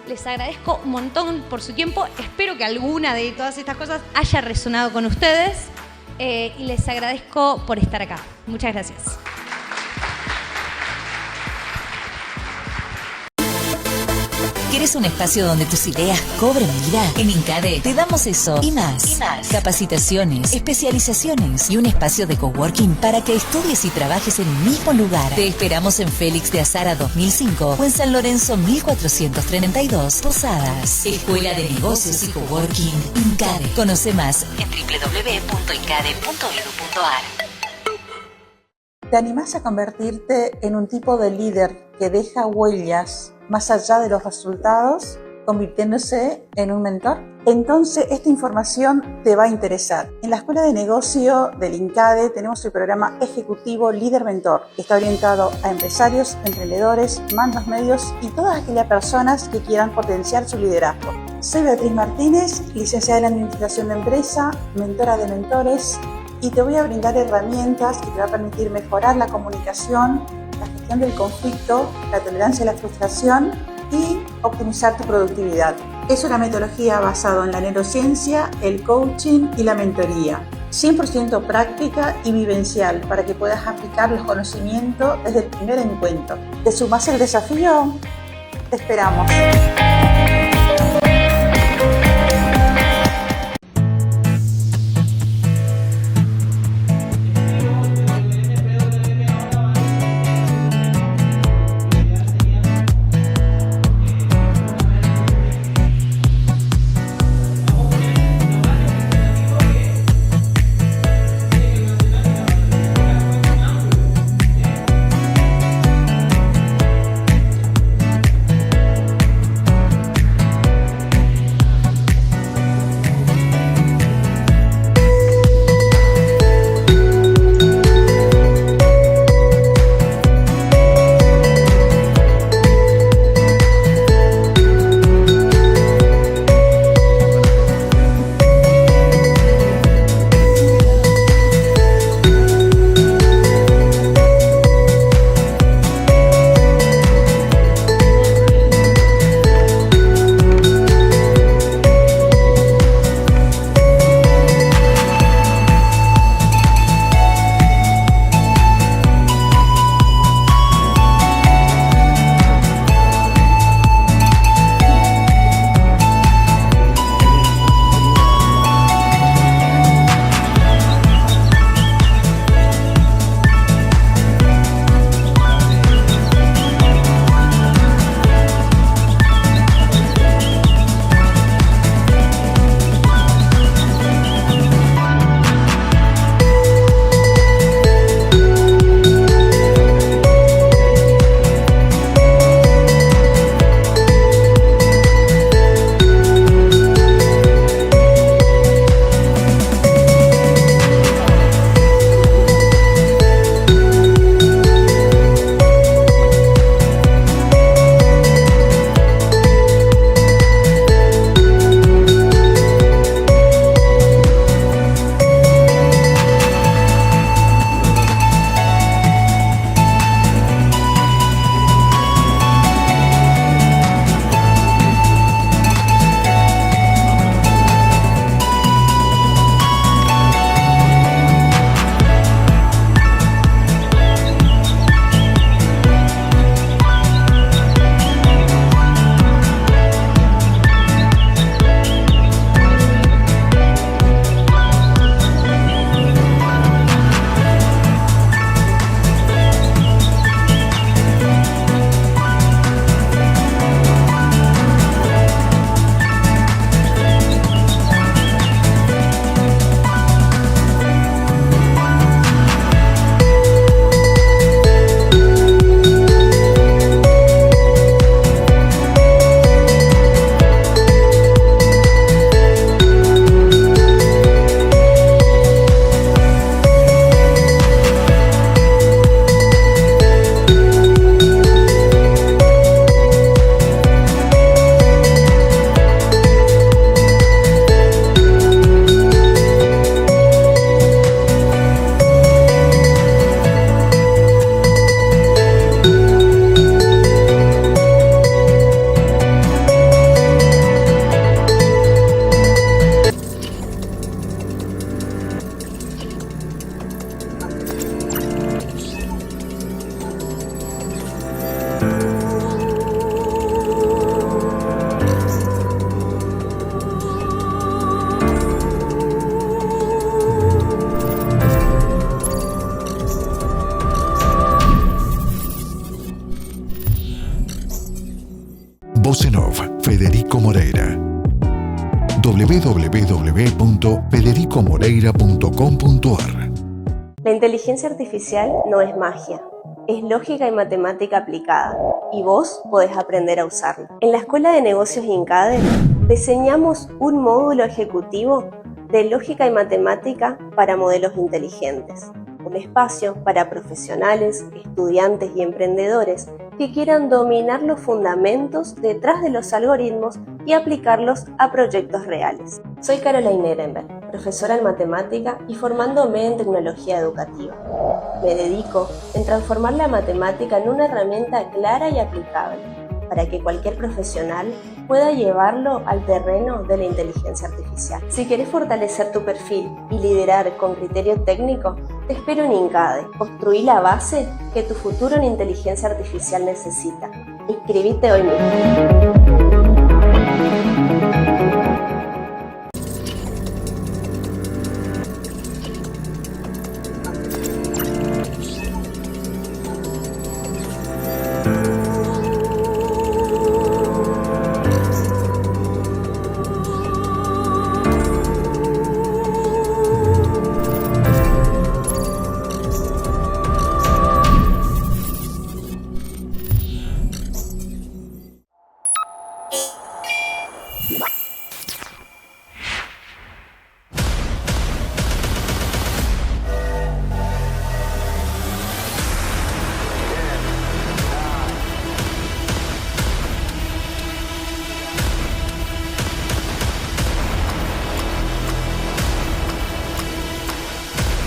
Les agradezco un montón por su tiempo. Espero que alguna de todas estas cosas haya resonado con ustedes y les agradezco por estar acá. Muchas gracias. ¿Quieres un espacio donde tus ideas cobren vida? En INCADE te damos eso y más. Capacitaciones, especializaciones y un espacio de coworking para que estudies y trabajes en un mismo lugar. Te esperamos en Félix de Azara 2005 o en San Lorenzo 1432, Posadas. Escuela de Negocios y Coworking INCADE. Conoce más en www.incade.edu.ar. ¿Te animás a convertirte en un tipo de líder que deja huellas más allá de los resultados, convirtiéndose en un mentor? Entonces, esta información te va a interesar. En la Escuela de Negocio del INCADE tenemos el programa ejecutivo Líder Mentor, que está orientado a empresarios, emprendedores, mandos medios y todas aquellas personas que quieran potenciar su liderazgo. Soy Beatriz Martínez, licenciada en Administración de Empresa, mentora de mentores, y te voy a brindar herramientas que te va a permitir mejorar la comunicación, la gestión del conflicto, la tolerancia a la frustración y optimizar tu productividad. Es una metodología basada en la neurociencia, el coaching y la mentoría. 100% práctica y vivencial para que puedas aplicar los conocimientos desde el primer encuentro. ¿Te sumas al desafío? Te esperamos. Voz en Off, Federico Moreira. www.federicomoreira.com.ar. La inteligencia artificial no es magia, es lógica y matemática aplicada, y vos podés aprender a usarla. En la Escuela de Negocios INCADE diseñamos un módulo ejecutivo de lógica y matemática para modelos inteligentes. Un espacio para profesionales, estudiantes y emprendedores que quieran dominar los fundamentos detrás de los algoritmos y aplicarlos a proyectos reales. Soy Caroline Ehrenberg, profesora en matemática y formándome en tecnología educativa. Me dedico en transformar la matemática en una herramienta clara y aplicable para que cualquier profesional pueda llevarlo al terreno de la inteligencia artificial. Si querés fortalecer tu perfil y liderar con criterio técnico, te espero en INCADE. Construí la base que tu futuro en inteligencia artificial necesita. Inscribite hoy mismo.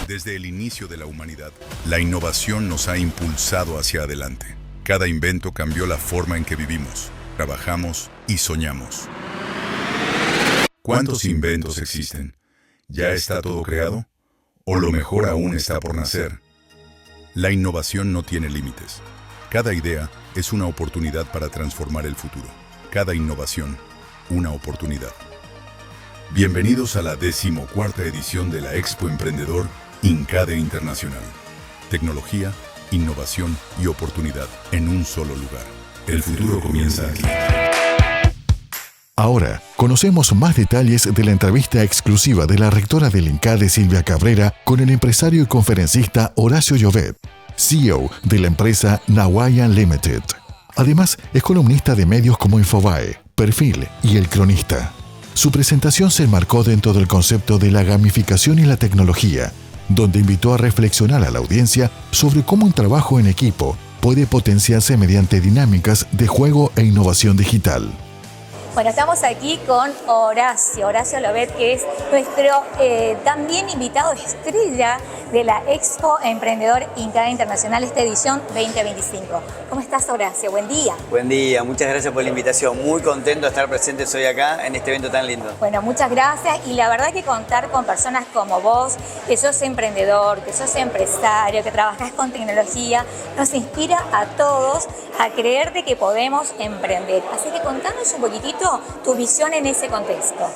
Desde el inicio de la humanidad, la innovación nos ha impulsado hacia adelante. Cada invento cambió la forma en que vivimos, trabajamos y soñamos. ¿Cuántos inventos existen? ¿Ya está todo creado? ¿O lo mejor aún está por nacer? La innovación no tiene límites. Cada idea es una oportunidad para transformar el futuro. Cada innovación, una oportunidad. Bienvenidos a la 14ª edición de la Expo Emprendedor INCADE Internacional. Tecnología, innovación y oportunidad en un solo lugar. El futuro comienza aquí. Ahora, conocemos más detalles de la entrevista exclusiva de la rectora del INCADE, Silvia Cabrera, con el empresario y conferencista Horacio Llovet, CEO de la empresa Nawayan Limited. Además, es columnista de medios como Infobae, Perfil y El Cronista. Su presentación se enmarcó dentro del concepto de la gamificación y la tecnología, donde invitó a reflexionar a la audiencia sobre cómo un trabajo en equipo puede potenciarse mediante dinámicas de juego e innovación digital. Bueno, estamos aquí con Horacio Llovet, que es nuestro también invitado estrella de la Expo Emprendedor INCADE Internacional, esta edición 2025. ¿Cómo estás, Horacio? Buen día. Buen día, muchas gracias por la invitación. Muy contento de estar presentes hoy acá en este evento tan lindo. Bueno, muchas gracias. Y la verdad que contar con personas como vos, que sos emprendedor, que sos empresario, que trabajás con tecnología, nos inspira a todos a creer de que podemos emprender. Así que contanos un poquitito tu visión en ese contexto.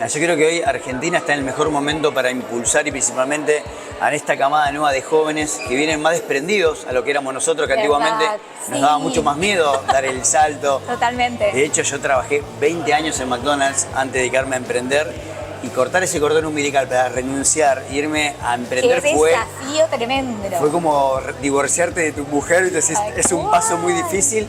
Yo creo que hoy Argentina está en el mejor momento para impulsar y principalmente a esta camada nueva de jóvenes que vienen más desprendidos a lo que éramos nosotros, que antiguamente nos daba mucho más miedo dar el salto. Totalmente. De hecho, yo trabajé 20 años en McDonald's antes de dedicarme a emprender. Y cortar ese cordón umbilical para renunciar e irme a emprender ¡Qué desafío tremendo! Fue como divorciarte de tu mujer y te decís, es un paso muy difícil,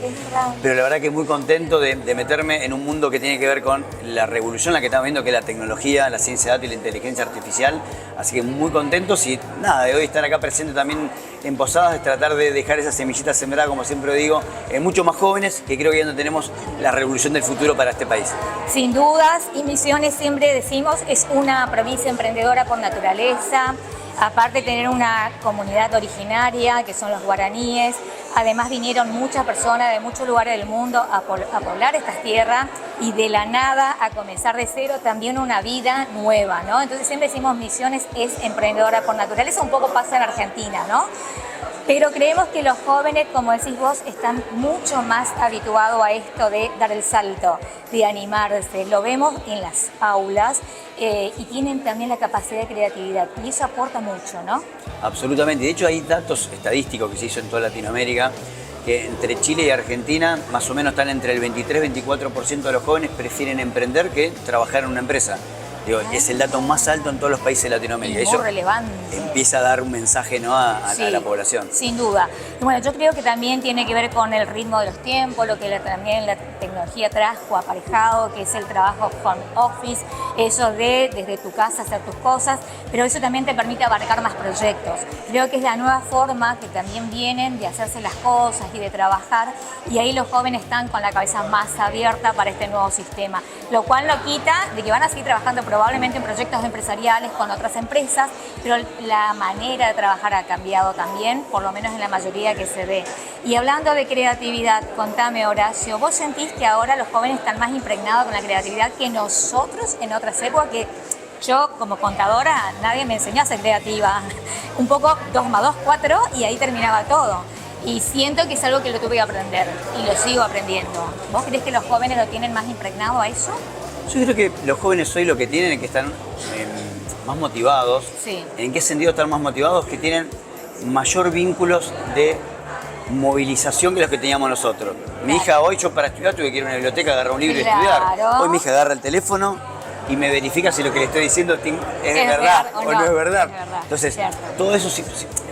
pero la verdad que muy contento de meterme en un mundo que tiene que ver con la revolución en la que estamos viendo, que es la tecnología, la ciencia de datos y la inteligencia artificial. Así que muy contentos y nada, de hoy estar acá presente también en Posadas, de tratar de dejar esa semillita sembrada, como siempre digo, en muchos más jóvenes, que creo que ya no tenemos la revolución del futuro para este país. Sin dudas, y Misiones siempre decimos, es una provincia emprendedora por naturaleza, aparte de tener una comunidad originaria, que son los guaraníes. Además vinieron muchas personas de muchos lugares del mundo a poblar estas tierras y de la nada a comenzar de cero también una vida nueva, ¿no? Entonces siempre decimos Misiones es emprendedora por naturaleza, un poco pasa en Argentina, ¿no? Pero creemos que los jóvenes, como decís vos, están mucho más habituados a esto de dar el salto, de animarse. Lo vemos en las aulas y tienen también la capacidad de creatividad y eso aporta mucho, ¿no? Absolutamente. De hecho, hay datos estadísticos que se hizo en toda Latinoamérica que entre Chile y Argentina más o menos están entre el 23-24% de los jóvenes prefieren emprender que trabajar en una empresa. Digo, es el dato más alto en todos los países de Latinoamérica. Y muy relevante. Empieza a dar un mensaje, ¿no? a la población. Sin duda. Y bueno, yo creo que también tiene que ver con el ritmo de los tiempos, lo que también la tecnología trajo aparejado, que es el trabajo home office, eso de desde tu casa hacer tus cosas, pero eso también te permite abarcar más proyectos. Creo que es la nueva forma que también vienen de hacerse las cosas y de trabajar, y ahí los jóvenes están con la cabeza más abierta para este nuevo sistema, lo cual no quita de que van a seguir trabajando probablemente en proyectos empresariales con otras empresas, pero la manera de trabajar ha cambiado también, por lo menos en la mayoría que se ve. Y hablando de creatividad, contame, Horacio, ¿vos sentís que ahora los jóvenes están más impregnados con la creatividad que nosotros en otras épocas? Que yo, como contadora, nadie me enseñó a ser creativa. Un poco 2 más 2, 4, y ahí terminaba todo. Y siento que es algo que lo tuve que aprender, y lo sigo aprendiendo. ¿Vos creés que los jóvenes lo tienen más impregnado a eso? Yo creo que los jóvenes hoy lo que tienen es que están más motivados. Sí. ¿En qué sentido están más motivados? Que tienen mayor vínculos de movilización que los que teníamos nosotros. Mi hija hoy, yo para estudiar tuve que ir a una biblioteca, agarrar un libro y estudiar. Hoy mi hija agarra el teléfono y me verifica si lo que le estoy diciendo es verdad o no es verdad. Entonces, todo eso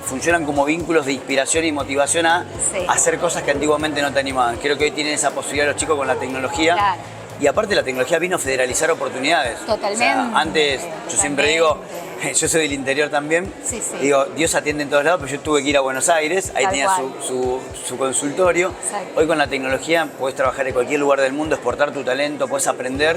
funcionan como vínculos de inspiración y motivación a hacer cosas que antiguamente no te animaban. Creo que hoy tienen esa posibilidad los chicos con la tecnología. Claro. Y aparte la tecnología vino a federalizar oportunidades. Totalmente. O sea, antes, yo siempre digo, yo soy del interior también, digo, Dios atiende en todos lados, pero yo tuve que ir a Buenos Aires, ahí tenía su consultorio. Hoy con la tecnología podés trabajar en cualquier lugar del mundo, exportar tu talento, podés aprender,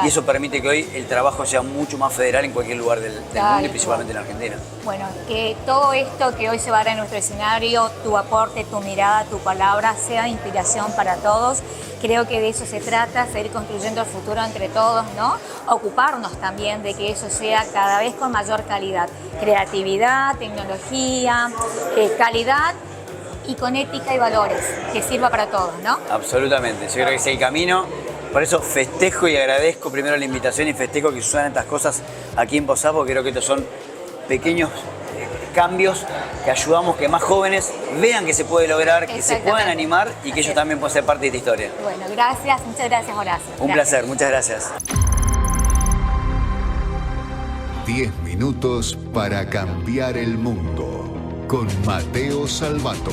y eso permite que hoy el trabajo sea mucho más federal en cualquier lugar del mundo y principalmente en Argentina. Bueno, que todo esto que hoy se va a dar en nuestro escenario, tu aporte, tu mirada, tu palabra, sea de inspiración para todos. Creo que de eso se trata, seguir construyendo el futuro entre todos, ¿no? Ocuparnos también de que eso sea cada vez con mayor calidad. Creatividad, tecnología, calidad y con ética y valores, que sirva para todos, ¿no? Absolutamente, yo creo que es el camino. Por eso festejo y agradezco primero la invitación y festejo que sucedan estas cosas aquí en Posada, porque creo que estos son pequeños cambios que ayudamos que más jóvenes vean que se puede lograr, que se puedan animar y que ellos también puedan ser parte de esta historia. Bueno, gracias, muchas gracias, Horacio. Un placer, muchas gracias. 10 minutos para cambiar el mundo con Mateo Salvato.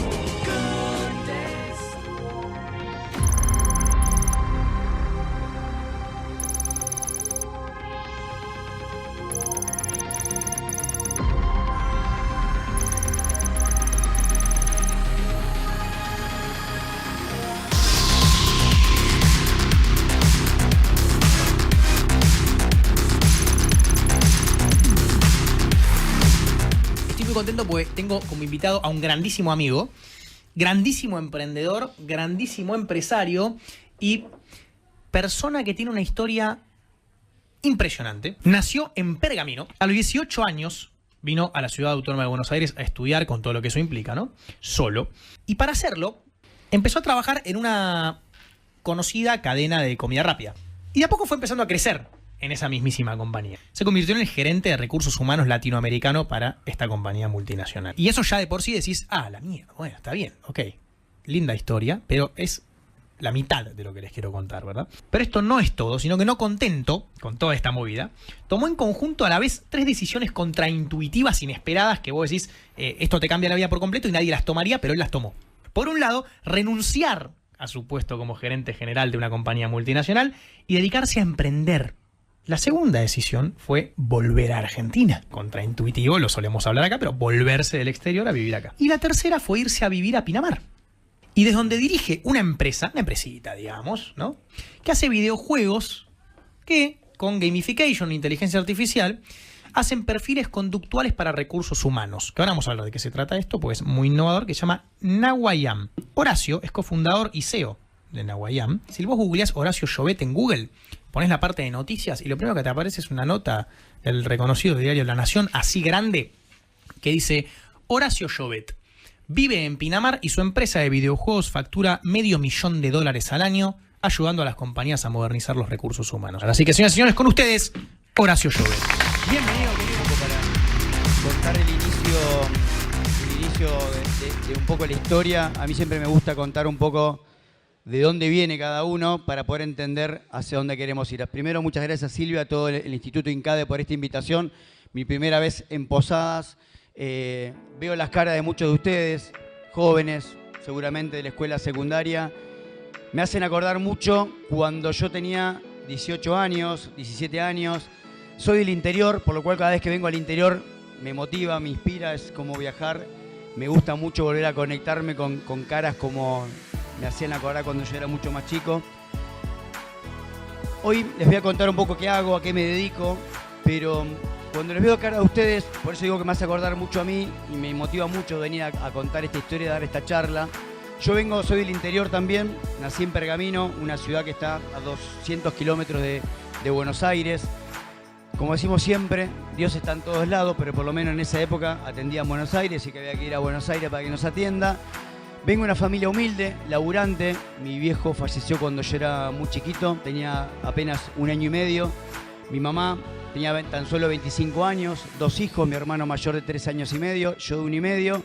Contento porque tengo como invitado a un grandísimo amigo, grandísimo emprendedor, grandísimo empresario y persona que tiene una historia impresionante. Nació en Pergamino. A los 18 años vino a la Ciudad Autónoma de Buenos Aires a estudiar con todo lo que eso implica, ¿no? Solo. Y para hacerlo, empezó a trabajar en una conocida cadena de comida rápida. Y de a poco fue empezando a crecer en esa mismísima compañía. Se convirtió en el gerente de recursos humanos latinoamericano para esta compañía multinacional. Y eso ya de por sí decís, la mierda, bueno, está bien, ok. Linda historia, pero es la mitad de lo que les quiero contar, ¿verdad? Pero esto no es todo, sino que no contento con toda esta movida, tomó en conjunto a la vez 3 decisiones contraintuitivas, inesperadas, que vos decís, esto te cambia la vida por completo y nadie las tomaría, pero él las tomó. Por un lado, renunciar a su puesto como gerente general de una compañía multinacional y dedicarse a emprender. La segunda decisión fue volver a Argentina. Contraintuitivo, lo solemos hablar acá, pero volverse del exterior a vivir acá. Y la tercera fue irse a vivir a Pinamar. Y desde donde dirige una empresita, digamos, ¿no? Que hace videojuegos que, con gamification e inteligencia artificial, hacen perfiles conductuales para recursos humanos. Que ahora vamos a hablar de qué se trata esto, porque es muy innovador, que se llama Nawayam. Horacio es cofundador y CEO de Nawayam. Si vos googleás Horacio Llobet en Google, ponés la parte de noticias y lo primero que te aparece es una nota del reconocido diario La Nación, así grande, que dice: Horacio Llobet vive en Pinamar y su empresa de videojuegos factura $500,000 al año, ayudando a las compañías a modernizar los recursos humanos. Así que, señoras y señores, con ustedes, Horacio Llobet. Bienvenido, querido, para contar el inicio inicio de un poco la historia, a mí siempre me gusta contar un poco de dónde viene cada uno para poder entender hacia dónde queremos ir. Primero, muchas gracias Silvia, a todo el Instituto INCADE por esta invitación. Mi primera vez en Posadas. Veo las caras de muchos de ustedes, jóvenes, seguramente de la escuela secundaria. Me hacen acordar mucho cuando yo tenía 18 años, 17 años. Soy del interior, por lo cual cada vez que vengo al interior me motiva, me inspira, es como viajar. Me gusta mucho volver a conectarme con caras como me hacían acordar cuando yo era mucho más chico. Hoy les voy a contar un poco qué hago, a qué me dedico, pero cuando les veo cara a ustedes, por eso digo que me hace acordar mucho a mí y me motiva mucho venir a contar esta historia, dar esta charla. Yo soy del interior también, nací en Pergamino, una ciudad que está a 200 kilómetros de Buenos Aires. Como decimos siempre, Dios está en todos lados, pero por lo menos en esa época atendía en Buenos Aires y que había que ir a Buenos Aires para que nos atienda. Vengo de una familia humilde, laburante. Mi viejo falleció cuando yo era muy chiquito, tenía apenas 1 año y medio. Mi mamá tenía tan solo 25 años, 2 hijos, mi hermano mayor de 3 años y medio, yo de 1 y medio.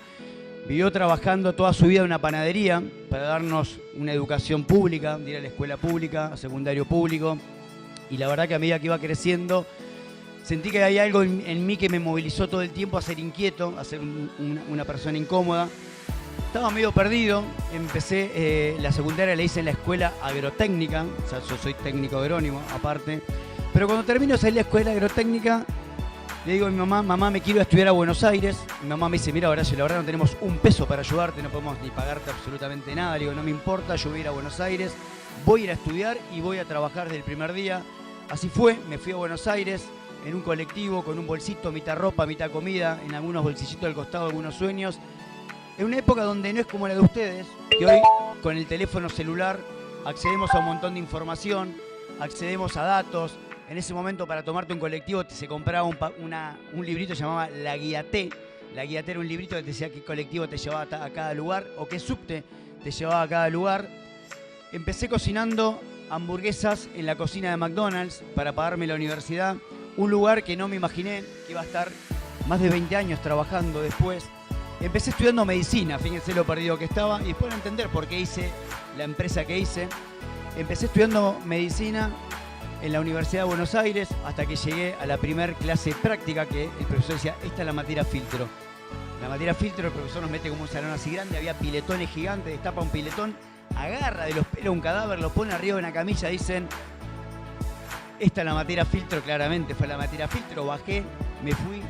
Vivió trabajando toda su vida en una panadería para darnos una educación pública, de ir a la escuela pública, a secundario público. Y la verdad que a medida que iba creciendo, sentí que había algo en mí que me movilizó todo el tiempo a ser inquieto, a ser una persona incómoda. Estaba medio perdido, empecé la secundaria, la hice en la escuela agrotécnica, o sea, yo soy técnico agrónimo aparte. Pero cuando termino de salir de la escuela agrotécnica, le digo a mi mamá, mamá, me quiero estudiar a Buenos Aires. Mi mamá me dice, mira Horacio, la verdad no tenemos un peso para ayudarte, no podemos ni pagarte absolutamente nada. Le digo, no me importa, yo voy a ir a Buenos Aires, voy a ir a estudiar y voy a trabajar desde el primer día. Así fue, me fui a Buenos Aires en un colectivo con un bolsito, mitad ropa, mitad comida, en algunos bolsillitos al costado, algunos sueños. En una época donde no es como la de ustedes, que hoy con el teléfono celular accedemos a un montón de información, accedemos a datos. En ese momento para tomarte un colectivo se compraba un librito que se llamaba La Guía T. La Guía T era un librito que te decía qué colectivo te llevaba a cada lugar o qué subte te llevaba a cada lugar. Empecé cocinando hamburguesas en la cocina de McDonald's para pagarme la universidad. Un lugar que no me imaginé que iba a estar más de 20 años trabajando después. Empecé estudiando medicina, fíjense lo perdido que estaba, y después entender por qué hice la empresa que hice. Empecé estudiando medicina en la Universidad de Buenos Aires hasta que llegué a la primer clase práctica que el profesor decía, esta es la materia filtro. La materia filtro, el profesor nos mete como un salón así grande, había piletones gigantes, destapa un piletón, agarra de los pelos un cadáver, lo pone arriba de una camilla, dicen, esta es la materia filtro, claramente fue la materia filtro, bajé, me fui,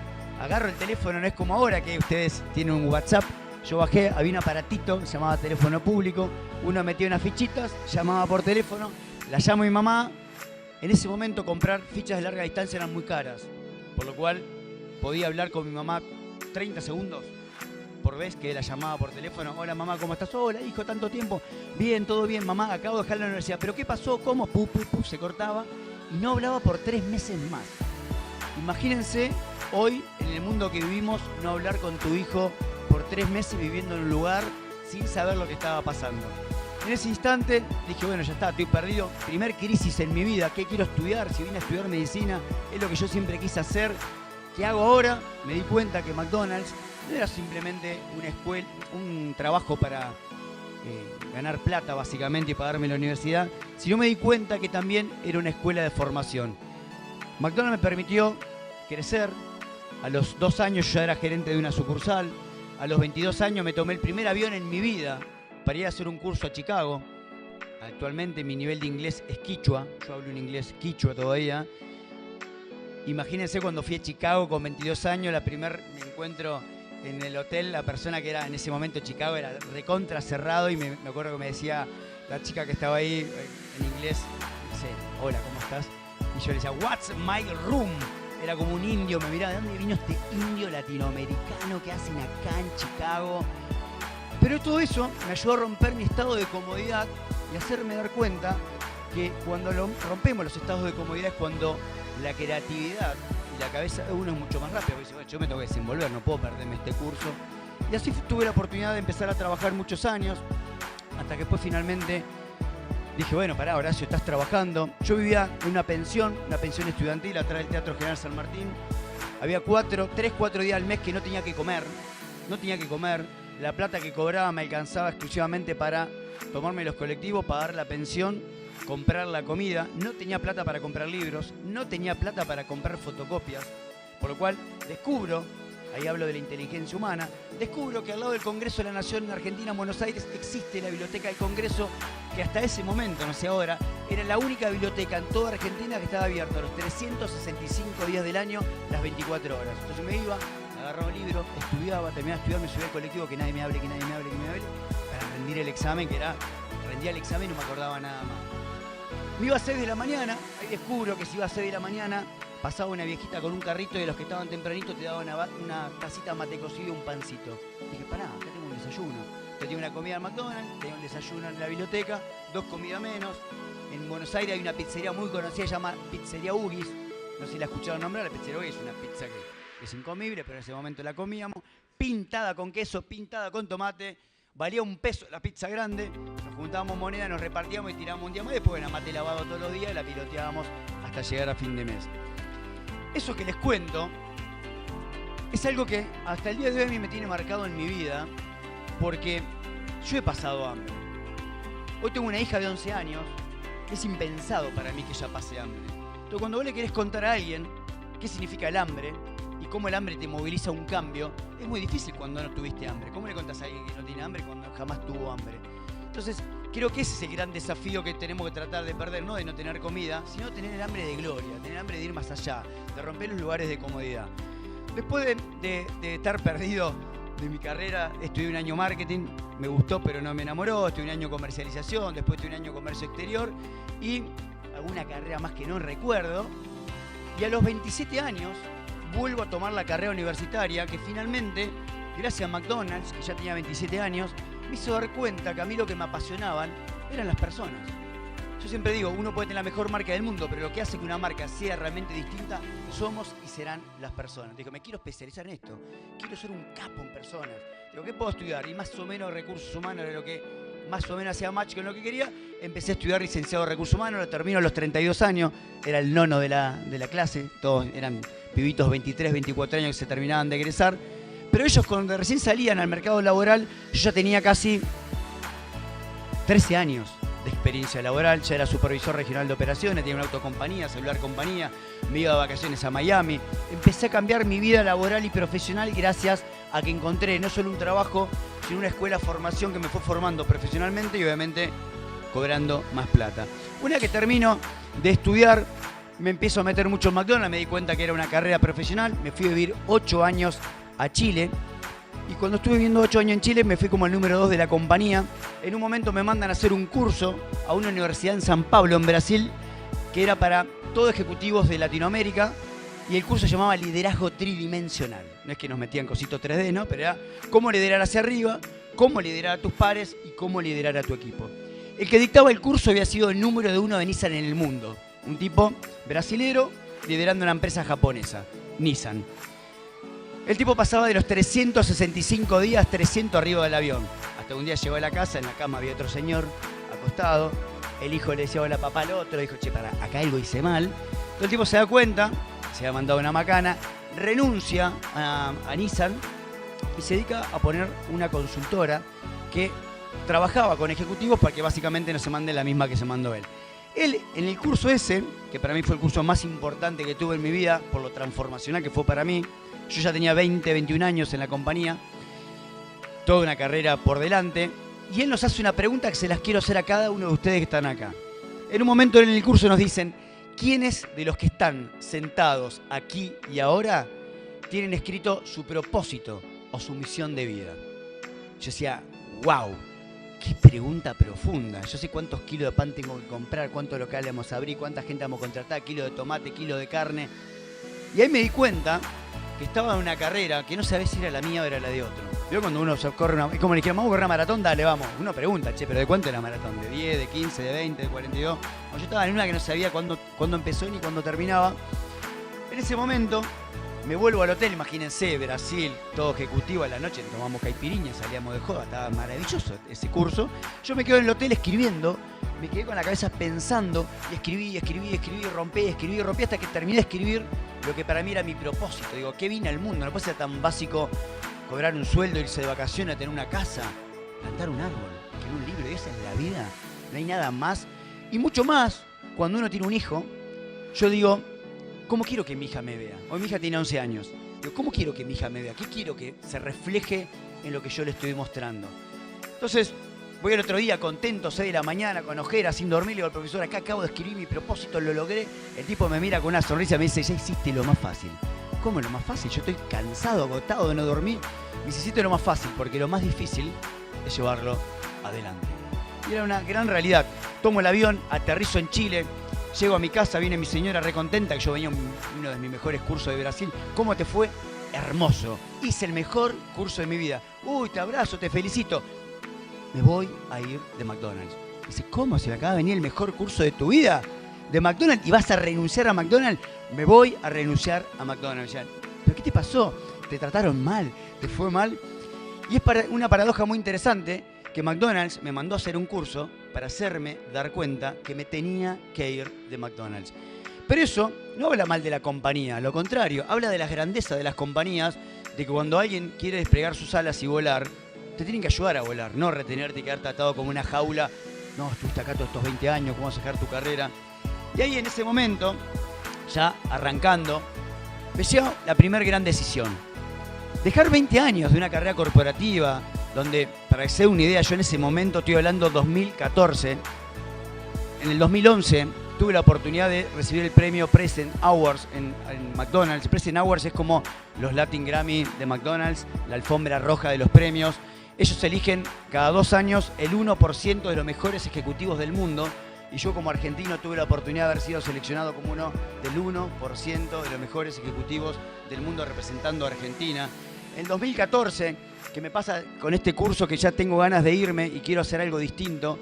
agarro el teléfono, no es como ahora que ustedes tienen un WhatsApp, yo bajé, había un aparatito, se llamaba teléfono público, uno metía unas fichitas, llamaba por teléfono, la llamo a mi mamá. En ese momento comprar fichas de larga distancia eran muy caras, por lo cual podía hablar con mi mamá 30 segundos por vez que la llamaba por teléfono. Hola mamá, ¿cómo estás? Hola hijo, tanto tiempo. Bien, todo bien mamá, acabo de dejar la universidad. ¿Pero qué pasó? ¿Cómo? Se cortaba y no hablaba por 3 meses más. Imagínense hoy en el mundo que vivimos no hablar con tu hijo por 3 meses viviendo en un lugar sin saber lo que estaba pasando. En ese instante dije, bueno, ya está, estoy perdido. Primer crisis en mi vida, ¿qué quiero estudiar? Si vine a estudiar medicina, es lo que yo siempre quise hacer. ¿Qué hago ahora? Me di cuenta que McDonald's no era simplemente una escuela, un trabajo para ganar plata básicamente y pagarme la universidad, sino me di cuenta que también era una escuela de formación. McDonald's me permitió crecer. A los 2 años yo ya era gerente de una sucursal. A los 22 años me tomé el primer avión en mi vida para ir a hacer un curso a Chicago. Actualmente mi nivel de inglés es quichua, yo hablo un inglés quichua todavía. Imagínense cuando fui a Chicago con 22 años, me encuentro en el hotel, la persona que era en ese momento Chicago era recontra cerrado y me acuerdo que me decía la chica que estaba ahí en inglés, dice, hola, ¿cómo estás? Y yo le decía, what's my room? Era como un indio, me miraba, ¿de dónde vino este indio latinoamericano que hacen acá en Chicago? Pero todo eso me ayudó a romper mi estado de comodidad y hacerme dar cuenta que cuando rompemos los estados de comodidad es cuando la creatividad y la cabeza de uno es mucho más rápida. Porque dice, yo me tengo que desenvolver, no puedo perderme este curso. Y así tuve la oportunidad de empezar a trabajar muchos años, hasta que después finalmente dije, bueno, pará, Horacio, estás trabajando. Yo vivía en una pensión estudiantil atrás del Teatro General San Martín. Había 3, 4 días al mes que no tenía que comer. no tenía que comer, la plata que cobraba me alcanzaba exclusivamente para tomarme los colectivos, pagar la pensión, comprar la comida, no tenía plata para comprar libros, no tenía plata para comprar fotocopias, por lo cual descubro, ahí hablo de la inteligencia humana, descubro que al lado del Congreso de la Nación en Argentina, en Buenos Aires, existe la Biblioteca del Congreso, que hasta ese momento, no sé ahora, era la única biblioteca en toda Argentina que estaba abierta los 365 días del año, las 24 horas. Entonces me iba, agarraba un libro, estudiaba, terminaba de estudiar, me subía al colectivo, que nadie me hable, para rendir el examen, rendía el examen y no me acordaba nada más. Me iba a 6 de la mañana, ahí descubro que si iba a 6 de la mañana, pasaba una viejita con un carrito y de los que estaban tempranito te daba una tacita de mate cocido y un pancito. Dije, pará, acá tengo un desayuno. Yo tenía una comida en McDonald's, tenía un desayuno en la biblioteca, 2 comidas menos. En Buenos Aires hay una pizzería muy conocida, se llama Pizzería Ugis. No sé si la escucharon nombrar, la Pizzería Ugis es una pizza que es incomible, pero en ese momento la comíamos. Pintada con queso, pintada con tomate. Valía $1 la pizza grande. Nos juntábamos moneda, nos repartíamos y tirábamos un día más. Después era mate lavado todos los días y la piloteábamos hasta llegar a fin de mes. Eso que les cuento es algo que hasta el día de hoy a mí me tiene marcado en mi vida, porque yo he pasado hambre. Hoy tengo una hija de 11 años, es impensado para mí que ella pase hambre. Entonces cuando vos le querés contar a alguien qué significa el hambre y cómo el hambre te moviliza un cambio, es muy difícil cuando no tuviste hambre. ¿Cómo le contás a alguien que no tiene hambre cuando jamás tuvo hambre? Entonces, creo que ese es el gran desafío que tenemos que tratar de perder, no de no tener comida, sino tener el hambre de gloria, tener hambre de ir más allá, de romper los lugares de comodidad. Después de estar perdido de mi carrera, estudié un año marketing, me gustó pero no me enamoró, estudié un año comercialización, después estudié un año comercio exterior y alguna carrera más que no recuerdo. Y a los 27 años vuelvo a tomar la carrera universitaria que finalmente, gracias a McDonald's, que ya tenía 27 años, me hizo dar cuenta que a mí lo que me apasionaban eran las personas. Yo siempre digo, uno puede tener la mejor marca del mundo, pero lo que hace que una marca sea realmente distinta somos y serán las personas. Digo, me quiero especializar en esto, quiero ser un capo en personas. Digo, ¿qué puedo estudiar? Y más o menos recursos humanos era lo que más o menos hacía match con lo que quería. Empecé a estudiar licenciado de recursos humanos, lo termino a los 32 años, era el nono de la clase, todos eran pibitos 23, 24 años que se terminaban de egresar. Pero ellos cuando recién salían al mercado laboral, yo ya tenía casi 13 años de experiencia laboral, ya era supervisor regional de operaciones, tenía una autocompañía, celular compañía, me iba de vacaciones a Miami. Empecé a cambiar mi vida laboral y profesional gracias a que encontré no solo un trabajo, sino una escuela de formación que me fue formando profesionalmente y obviamente cobrando más plata. Una que termino de estudiar, me empiezo a meter mucho en McDonald's, me di cuenta que era una carrera profesional, me fui a vivir 8 años a Chile, y cuando estuve viviendo 8 años en Chile me fui como el número 2 de la compañía. En un momento me mandan a hacer un curso a una universidad en San Pablo, en Brasil, que era para todos ejecutivos de Latinoamérica, y el curso se llamaba Liderazgo Tridimensional. No es que nos metían cositos 3D, ¿no? Pero era cómo liderar hacia arriba, cómo liderar a tus pares y cómo liderar a tu equipo. El que dictaba el curso había sido el número 1 de Nissan en el mundo, un tipo brasilero liderando una empresa japonesa, Nissan. El tipo pasaba de los 365 días, 300 arriba del avión. Hasta un día llegó a la casa, en la cama había otro señor acostado. El hijo le decía hola papá al otro, dijo, che, para, acá algo hice mal. Entonces el tipo se da cuenta, se había mandado una macana, renuncia a Nissan y se dedica a poner una consultora que trabajaba con ejecutivos para que básicamente no se mande la misma que se mandó él. Él, en el curso ese, que para mí fue el curso más importante que tuve en mi vida, por lo transformacional que fue para mí, yo ya tenía 20, 21 años en la compañía, toda una carrera por delante, y él nos hace una pregunta que se las quiero hacer a cada uno de ustedes que están acá. En un momento en el curso nos dicen, ¿quiénes de los que están sentados aquí y ahora tienen escrito su propósito o su misión de vida? Yo decía, wow, qué pregunta profunda. Yo sé cuántos kilos de pan tengo que comprar, cuántos locales vamos a abrir, cuánta gente vamos a contratar, kilos de tomate, kilos de carne. Y ahí me di cuenta que estaba en una carrera que no sabía si era la mía o era la de otro. Yo cuando uno corre una... Es como le dijeron, vamos a correr una maratón, dale, vamos. Uno pregunta, che, ¿pero de cuánto era la maratón? ¿De 10, de 15, de 20, de 42? Bueno, yo estaba en una que no sabía cuándo empezó ni cuándo terminaba. En ese momento me vuelvo al hotel, imagínense, Brasil, todo ejecutivo a la noche, tomamos caipirinha, salíamos de joda, estaba maravilloso ese curso. Yo me quedo en el hotel escribiendo, me quedé con la cabeza pensando, y escribí, rompí, hasta que terminé de escribir lo que para mí era mi propósito. Digo, ¿qué vine al mundo? No puede ser tan básico cobrar un sueldo, irse de vacaciones, tener una casa, plantar un árbol, escribir un libro. Y esa es la vida. No hay nada más. Y mucho más, cuando uno tiene un hijo, yo digo, ¿cómo quiero que mi hija me vea? Hoy mi hija tiene 11 años. Digo, ¿cómo quiero que mi hija me vea? ¿Qué quiero que se refleje en lo que yo le estoy mostrando? Entonces, voy el otro día contento, 6 de la mañana, con ojeras, sin dormir. Le digo al profesor, acá acabo de escribir mi propósito, lo logré. El tipo me mira con una sonrisa y me dice, ya hiciste lo más fácil. ¿Cómo lo más fácil? Yo estoy cansado, agotado de no dormir. Me dice, hiciste lo más fácil, porque lo más difícil es llevarlo adelante. Y era una gran realidad. Tomo el avión, aterrizo en Chile, llego a mi casa, viene mi señora recontenta, que yo venía uno de mis mejores cursos de Brasil. ¿Cómo te fue? Hermoso. Hice el mejor curso de mi vida. Uy, te abrazo, te felicito. Me voy a ir de McDonald's. Dice, ¿cómo? ¿Se me acaba de venir el mejor curso de tu vida? ¿De McDonald's? ¿Y vas a renunciar a McDonald's? Me voy a renunciar a McDonald's. ¿Pero qué te pasó? ¿Te trataron mal? ¿Te fue mal? Y es una paradoja muy interesante que McDonald's me mandó a hacer un curso para hacerme dar cuenta que me tenía que ir de McDonald's. Pero eso no habla mal de la compañía, lo contrario, habla de las grandezas de las compañías, de que cuando alguien quiere desplegar sus alas y volar, te tienen que ayudar a volar, no retenerte y quedarte atado como una jaula. No, estuviste acá todos estos 20 años, ¿cómo vas a dejar tu carrera? Y ahí en ese momento, ya arrancando, me llegó la primera gran decisión. Dejar 20 años de una carrera corporativa, donde, para que se dé una idea, yo en ese momento, estoy hablando 2014, en el 2011 tuve la oportunidad de recibir el premio Present Awards en McDonald's. Present Awards es como los Latin Grammy de McDonald's, la alfombra roja de los premios. Ellos eligen cada 2 años el 1% de los mejores ejecutivos del mundo. Y yo como argentino tuve la oportunidad de haber sido seleccionado como uno del 1% de los mejores ejecutivos del mundo representando a Argentina. En 2014, que me pasa con este curso que ya tengo ganas de irme y quiero hacer algo distinto,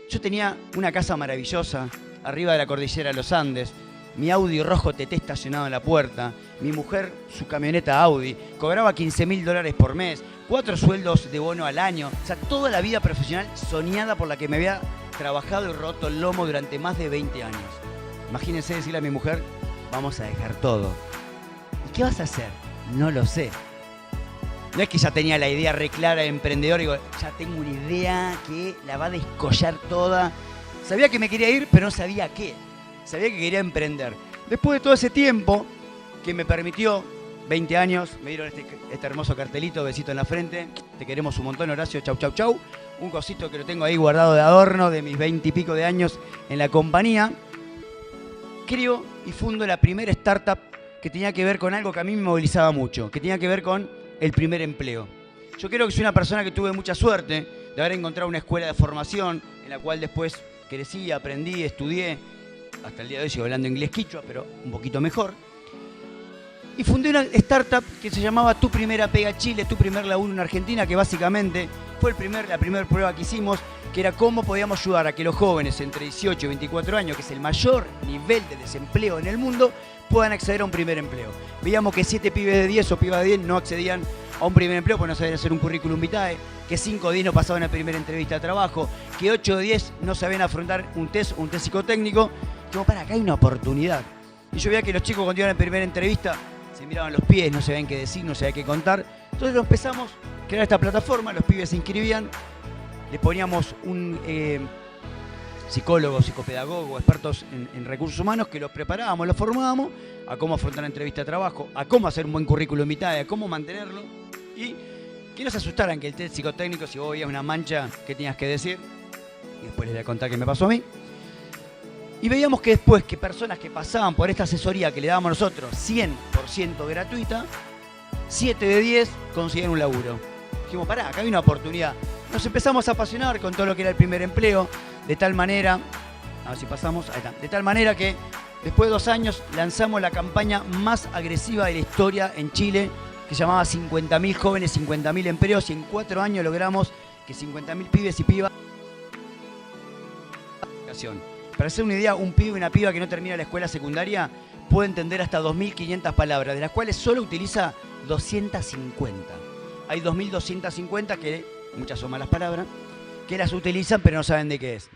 yo tenía una casa maravillosa arriba de la cordillera de los Andes, mi Audi rojo TT estacionado en la puerta, mi mujer su camioneta Audi, cobraba $15.000 por mes, 4 sueldos de bono al año, o sea, toda la vida profesional soñada por la que me había trabajado y roto el lomo durante más de 20 años. Imagínense decirle a mi mujer, vamos a dejar todo. ¿Y qué vas a hacer? No lo sé. No es que ya tenía la idea re clara de emprendedor, digo, ya tengo una idea que la va a descollar toda. Sabía que me quería ir, pero no sabía qué. Sabía que quería emprender. Después de todo ese tiempo que me permitió, 20 años, me dieron este hermoso cartelito, besito en la frente, te queremos un montón, Horacio, chau, chau, chau. Un cosito que lo tengo ahí guardado de adorno de mis 20 y pico de años en la compañía. Creo y fundo la primera startup que tenía que ver con algo que a mí me movilizaba mucho, que tenía que ver con el primer empleo. Yo creo que soy una persona que tuve mucha suerte de haber encontrado una escuela de formación en la cual después crecí, aprendí, estudié. Hasta el día de hoy sigo hablando inglés quichua, pero un poquito mejor. Y fundé una startup que se llamaba Tu Primera Pega Chile, Tu Primer Laburo en Argentina, que básicamente fue la primera prueba que hicimos, que era cómo podíamos ayudar a que los jóvenes entre 18 y 24 años, que es el mayor nivel de desempleo en el mundo, puedan acceder a un primer empleo. Veíamos que 7 pibes de 10 o pibas de 10 no accedían a un primer empleo porque no sabían hacer un currículum vitae, que 5 de 10 no pasaban la primera entrevista de trabajo, que 8 de 10 no sabían afrontar un test psicotécnico. Como para acá hay una oportunidad. Y yo veía que los chicos cuando iban a la primera entrevista se miraban los pies, no sabían qué decir, no sabían qué contar. Entonces lo empezamos a crear esta plataforma, los pibes se inscribían, le poníamos un psicólogo, psicopedagogo, expertos en recursos humanos que los preparábamos, los formábamos a cómo afrontar una entrevista de trabajo, a cómo hacer un buen currículum vitae, a cómo mantenerlo y que no se asustaran que el test psicotécnico, si vos veías una mancha, ¿qué tenías que decir? Y después les voy a contar qué me pasó a mí. Y veíamos que después que personas que pasaban por esta asesoría que le dábamos nosotros 100% gratuita, 7 de 10 conseguían un laburo. Dijimos, pará, acá hay una oportunidad. Nos empezamos a apasionar con todo lo que era el primer empleo, de tal manera, a ver si pasamos, ahí está, de tal manera que después de 2 años lanzamos la campaña más agresiva de la historia en Chile, que se llamaba 50.000 jóvenes, 50.000 empleos, y en 4 años logramos que 50.000 pibes y pibas. Para hacer una idea, un pibe y una piba que no termina la escuela secundaria puede entender hasta 2.500 palabras, de las cuales solo utiliza 250. Hay 2.250 que, muchas son malas palabras, que las utilizan pero no saben de qué es.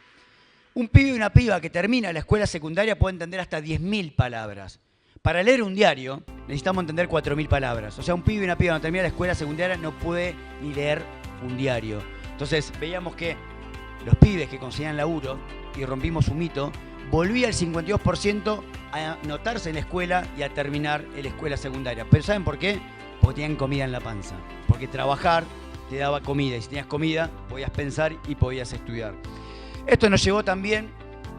Un pibe y una piba que termina la escuela secundaria puede entender hasta 10.000 palabras. Para leer un diario necesitamos entender 4.000 palabras. O sea, un pibe y una piba cuando termina la escuela secundaria no puede ni leer un diario. Entonces veíamos que los pibes que conseguían laburo, y rompimos un mito, volvía el 52% a anotarse en la escuela y a terminar en la escuela secundaria. Pero ¿saben por qué? Porque tenían comida en la panza. Porque trabajar te daba comida, y si tenías comida podías pensar y podías estudiar. Esto nos llevó también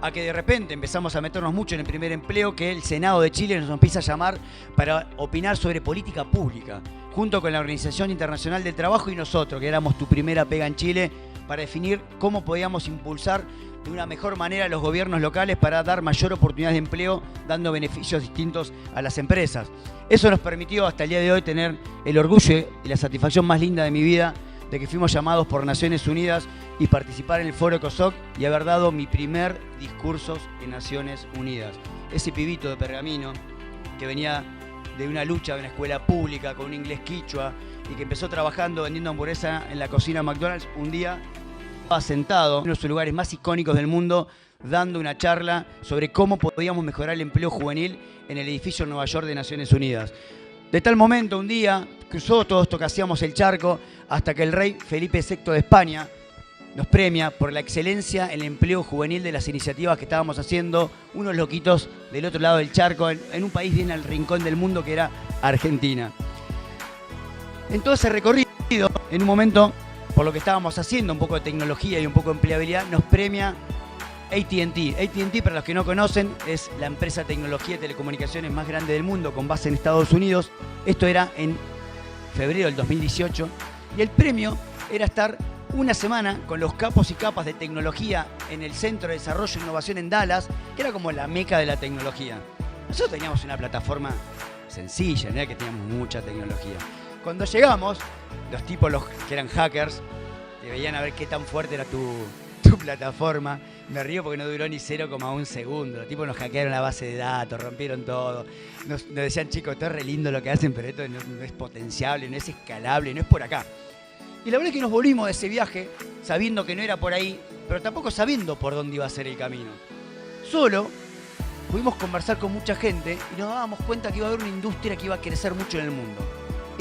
a que de repente empezamos a meternos mucho en el primer empleo, que el Senado de Chile nos empieza a llamar para opinar sobre política pública, junto con la Organización Internacional del Trabajo y nosotros, que éramos Tu Primera Pega en Chile, para definir cómo podíamos impulsar de una mejor manera a los gobiernos locales para dar mayor oportunidad de empleo, dando beneficios distintos a las empresas. Eso nos permitió hasta el día de hoy tener el orgullo y la satisfacción más linda de mi vida de que fuimos llamados por Naciones Unidas y participar en el Foro ECOSOC y haber dado mi primer discurso en Naciones Unidas. Ese pibito de Pergamino que venía de una lucha de una escuela pública con un inglés quichua y que empezó trabajando vendiendo hamburguesa en la cocina de McDonald's, un día estaba sentado en uno de los lugares más icónicos del mundo dando una charla sobre cómo podíamos mejorar el empleo juvenil en el edificio en Nueva York de Naciones Unidas. De tal momento, un día, cruzó todo esto que hacíamos el charco hasta que el rey Felipe VI de España nos premia por la excelencia en el empleo juvenil de las iniciativas que estábamos haciendo unos loquitos del otro lado del charco, en un país bien al rincón del mundo que era Argentina. En todo ese recorrido, en un momento, por lo que estábamos haciendo, un poco de tecnología y un poco de empleabilidad, nos premia AT&T. AT&T, para los que no conocen, es la empresa de tecnología y telecomunicaciones más grande del mundo, con base en Estados Unidos. Esto era en febrero del 2018. Y el premio era estar una semana con los capos y capas de tecnología en el Centro de Desarrollo e Innovación en Dallas, que era como la meca de la tecnología. Nosotros teníamos una plataforma sencilla, no era que teníamos mucha tecnología. Cuando llegamos, los tipos que eran hackers, te veían a ver qué tan fuerte era tu plataforma. Me río porque no duró ni 0,1 segundo. Los tipos nos hackearon la base de datos, rompieron todo. Nos decían, chicos, esto es re lindo lo que hacen, pero esto no es potenciable, no es escalable, no es por acá. Y la verdad es que nos volvimos de ese viaje sabiendo que no era por ahí, pero tampoco sabiendo por dónde iba a ser el camino. Solo pudimos conversar con mucha gente y nos dábamos cuenta que iba a haber una industria que iba a crecer mucho en el mundo.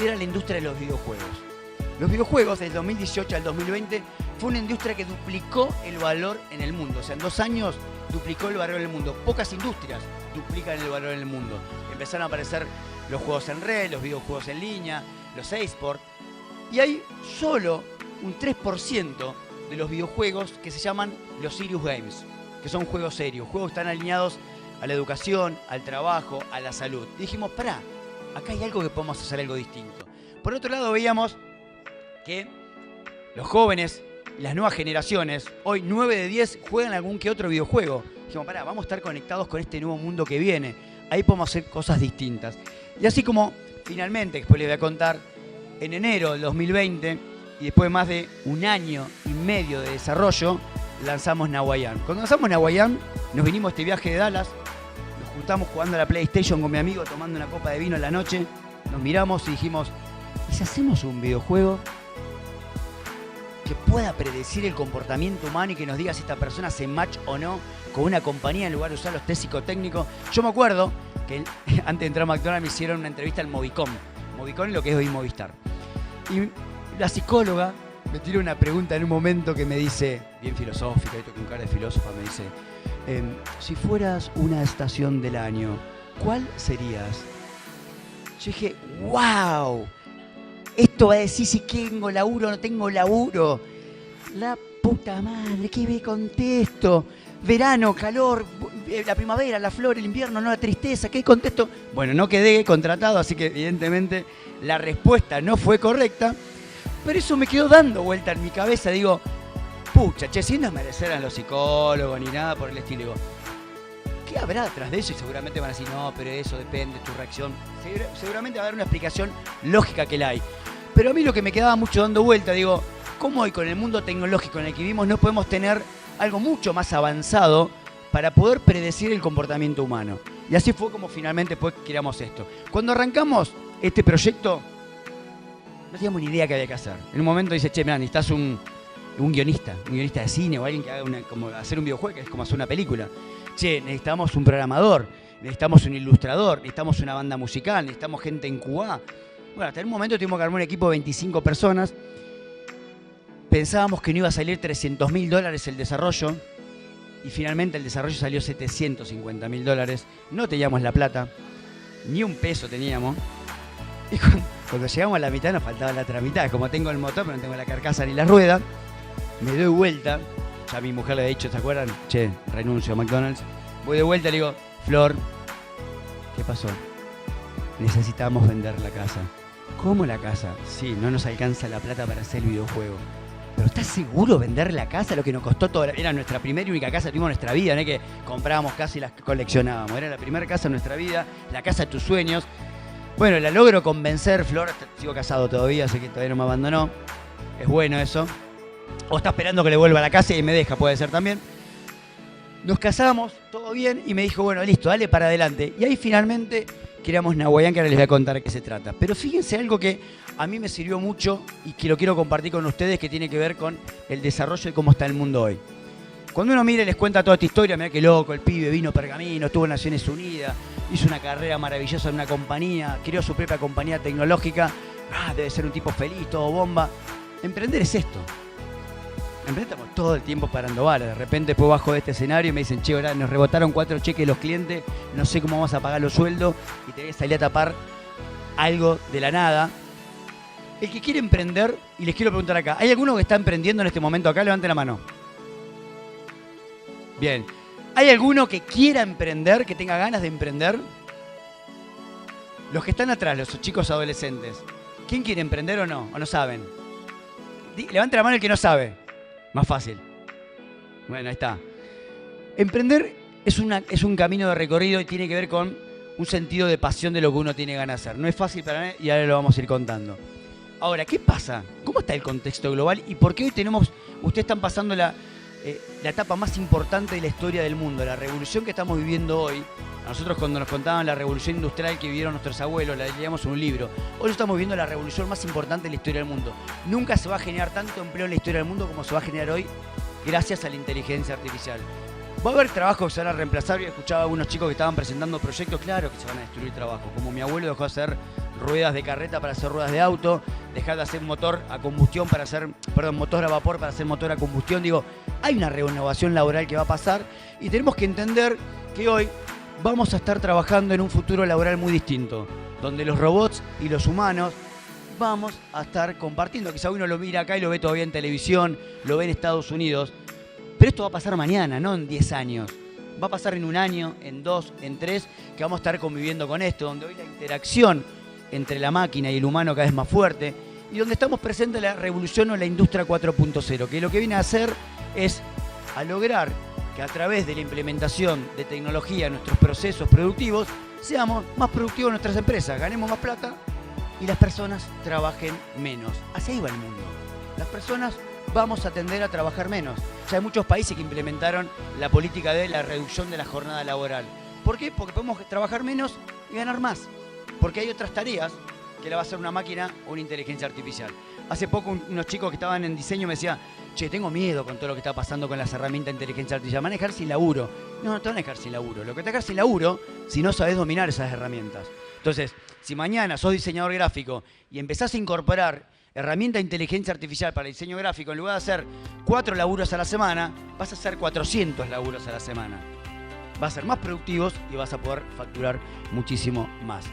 Era la industria de los videojuegos. Los videojuegos, del 2018 al 2020, fue una industria que duplicó el valor en el mundo. O sea, en 2 años duplicó el valor en el mundo. Pocas industrias duplican el valor en el mundo. Empezaron a aparecer los juegos en red, los videojuegos en línea, los eSports. Y hay solo un 3% de los videojuegos que se llaman los Serious Games, que son juegos serios, juegos que están alineados a la educación, al trabajo, a la salud. Y dijimos, pará, acá hay algo que podemos hacer algo distinto. Por otro lado, veíamos que los jóvenes, las nuevas generaciones, hoy 9 de 10 juegan algún que otro videojuego. Dijimos, pará, vamos a estar conectados con este nuevo mundo que viene. Ahí podemos hacer cosas distintas. Y así como, finalmente, después les voy a contar, en enero del 2020, y después de más de 1 año y medio de desarrollo, lanzamos Nahuayán. Cuando lanzamos Nahuayán, nos vinimos a este viaje de Dallas, nos juntamos jugando a la PlayStation con mi amigo, tomando una copa de vino en la noche, nos miramos y dijimos, ¿y si hacemos un videojuego que pueda predecir el comportamiento humano y que nos diga si esta persona se match o no con una compañía en lugar de usar los test psicotécnicos? Yo me acuerdo que antes de entrar a McDonald's me hicieron una entrevista al Movicom. Movicom es lo que es hoy Movistar. Y la psicóloga me tiró una pregunta en un momento que me dice, bien filosófica, esto con cara de filósofa, me dice, si fueras una estación del año, ¿cuál serías? Yo dije, wow, esto va a decir si tengo laburo o no tengo laburo. La puta madre, ¿qué me contesto? Verano, calor, la primavera, la flor, el invierno, no la tristeza, ¿qué contesto? Bueno, no quedé contratado, así que evidentemente la respuesta no fue correcta, pero eso me quedó dando vuelta en mi cabeza. Digo, pucha, che, sin desmerecer a los psicólogos ni nada por el estilo. Digo, ¿qué habrá detrás de eso? Y seguramente van a decir, no, pero eso depende de tu reacción. Seguramente va a haber una explicación lógica que la hay. Pero a mí lo que me quedaba mucho dando vuelta, digo, ¿cómo hoy con el mundo tecnológico en el que vivimos no podemos tener algo mucho más avanzado para poder predecir el comportamiento humano? Y así fue como finalmente pues creamos esto. Cuando arrancamos este proyecto, no teníamos ni idea qué había que hacer. En un momento dice, che, mirá, necesitas un guionista de cine o alguien que haga como hacer un videojuego, que es como hacer una película. Che, necesitamos un programador. necesitamos un ilustrador, necesitamos una banda musical, necesitamos gente en QA. Bueno, hasta en un momento tuvimos que armar un equipo de 25 personas. Pensábamos que no iba a salir $300.000 el desarrollo y finalmente el desarrollo salió $750.000. No teníamos la plata, ni un peso teníamos. Y cuando llegamos a la mitad nos faltaba la otra mitad. Como tengo el motor, pero no tengo la carcasa ni la rueda, me doy vuelta. Ya mi mujer le había dicho, ¿se acuerdan? Che, renuncio a McDonald's. Voy de vuelta y le digo, Flor, ¿qué pasó? Necesitamos vender la casa. ¿Cómo la casa? Sí, no nos alcanza la plata para hacer el videojuego. ¿Pero estás seguro vender la casa? Lo que nos costó toda era nuestra primera y única casa que tuvimos en nuestra vida, no es que comprábamos casa y las coleccionábamos. Era la primera casa en nuestra vida, la casa de tus sueños. Bueno, la logro convencer, Flor, sigo casado todavía, así que todavía no me abandonó. Es bueno eso. O está esperando que le vuelva a la casa y me deja, puede ser también. Nos casamos, todo bien, y me dijo, bueno, listo, dale para adelante. Y ahí finalmente creamos Nahuayán, que ahora les voy a contar de qué se trata. Pero fíjense algo que a mí me sirvió mucho y que lo quiero compartir con ustedes, que tiene que ver con el desarrollo y cómo está el mundo hoy. Cuando uno mira y les cuenta toda esta historia, mirá qué loco, el pibe vino Pergamino, estuvo en Naciones Unidas, hizo una carrera maravillosa en una compañía, creó su propia compañía tecnológica, debe ser un tipo feliz, todo bomba. Emprender es esto. Estamos todo el tiempo parando balas. De repente después bajo de este escenario y me dicen, che, ahora nos rebotaron 4 cheques los clientes, no sé cómo vamos a pagar los sueldos y tenés que salir a tapar algo de la nada. El que quiere emprender, y les quiero preguntar acá, ¿hay alguno que está emprendiendo en este momento acá? Levanten la mano. Bien. ¿Hay alguno que quiera emprender, que tenga ganas de emprender? Los que están atrás, los chicos adolescentes, ¿quién quiere emprender o no? ¿O no saben? Levanten la mano el que no sabe. Más fácil. Bueno, ahí está. Emprender es un camino de recorrido y tiene que ver con un sentido de pasión de lo que uno tiene ganas de hacer. No es fácil para mí y ahora lo vamos a ir contando. Ahora, ¿qué pasa? ¿Cómo está el contexto global? ¿Y por qué hoy ustedes están pasando la etapa más importante de la historia del mundo, la revolución que estamos viviendo hoy? A nosotros cuando nos contaban la revolución industrial que vivieron nuestros abuelos, la leíamos en un libro. Hoy estamos viviendo la revolución más importante de la historia del mundo. Nunca se va a generar tanto empleo en la historia del mundo como se va a generar hoy gracias a la inteligencia artificial. Va a haber trabajos que se van a reemplazar. Yo escuchaba a algunos chicos que estaban presentando proyectos, claro que se van a destruir trabajos. Como mi abuelo dejó de hacer ruedas de carreta para hacer ruedas de auto, dejar de hacer motor a combustión para hacer, motor a vapor para hacer motor a combustión. Digo, hay una renovación laboral que va a pasar y tenemos que entender que hoy vamos a estar trabajando en un futuro laboral muy distinto, donde los robots y los humanos vamos a estar compartiendo. Quizá uno lo mira acá y lo ve todavía en televisión, lo ve en Estados Unidos, pero esto va a pasar mañana, no en 10 años. Va a pasar en 1 año, en 2, en 3, que vamos a estar conviviendo con esto, donde hoy la interacción entre la máquina y el humano cada vez más fuerte, y donde estamos presentes la revolución o la industria 4.0, que lo que viene a hacer es a lograr que a través de la implementación de tecnología en nuestros procesos productivos seamos más productivos en nuestras empresas, ganemos más plata y las personas trabajen menos. Así va el mundo. Las personas vamos a tender a trabajar menos. Ya hay muchos países que implementaron la política de la reducción de la jornada laboral. ¿Por qué? Porque podemos trabajar menos y ganar más. Porque hay otras tareas que la va a hacer una máquina o una inteligencia artificial. Hace poco unos chicos que estaban en diseño me decían, che, tengo miedo con todo lo que está pasando con las herramientas de inteligencia artificial. Me van a dejar sin laburo. No, no te van a dejar sin laburo. Lo que te va a dejar sin laburo si no sabes dominar esas herramientas. Entonces, si mañana sos diseñador gráfico y empezás a incorporar herramienta de inteligencia artificial para el diseño gráfico, en lugar de hacer 4 laburos a la semana, vas a hacer 400 laburos a la semana. Vas a ser más productivos y vas a poder facturar muchísimo más.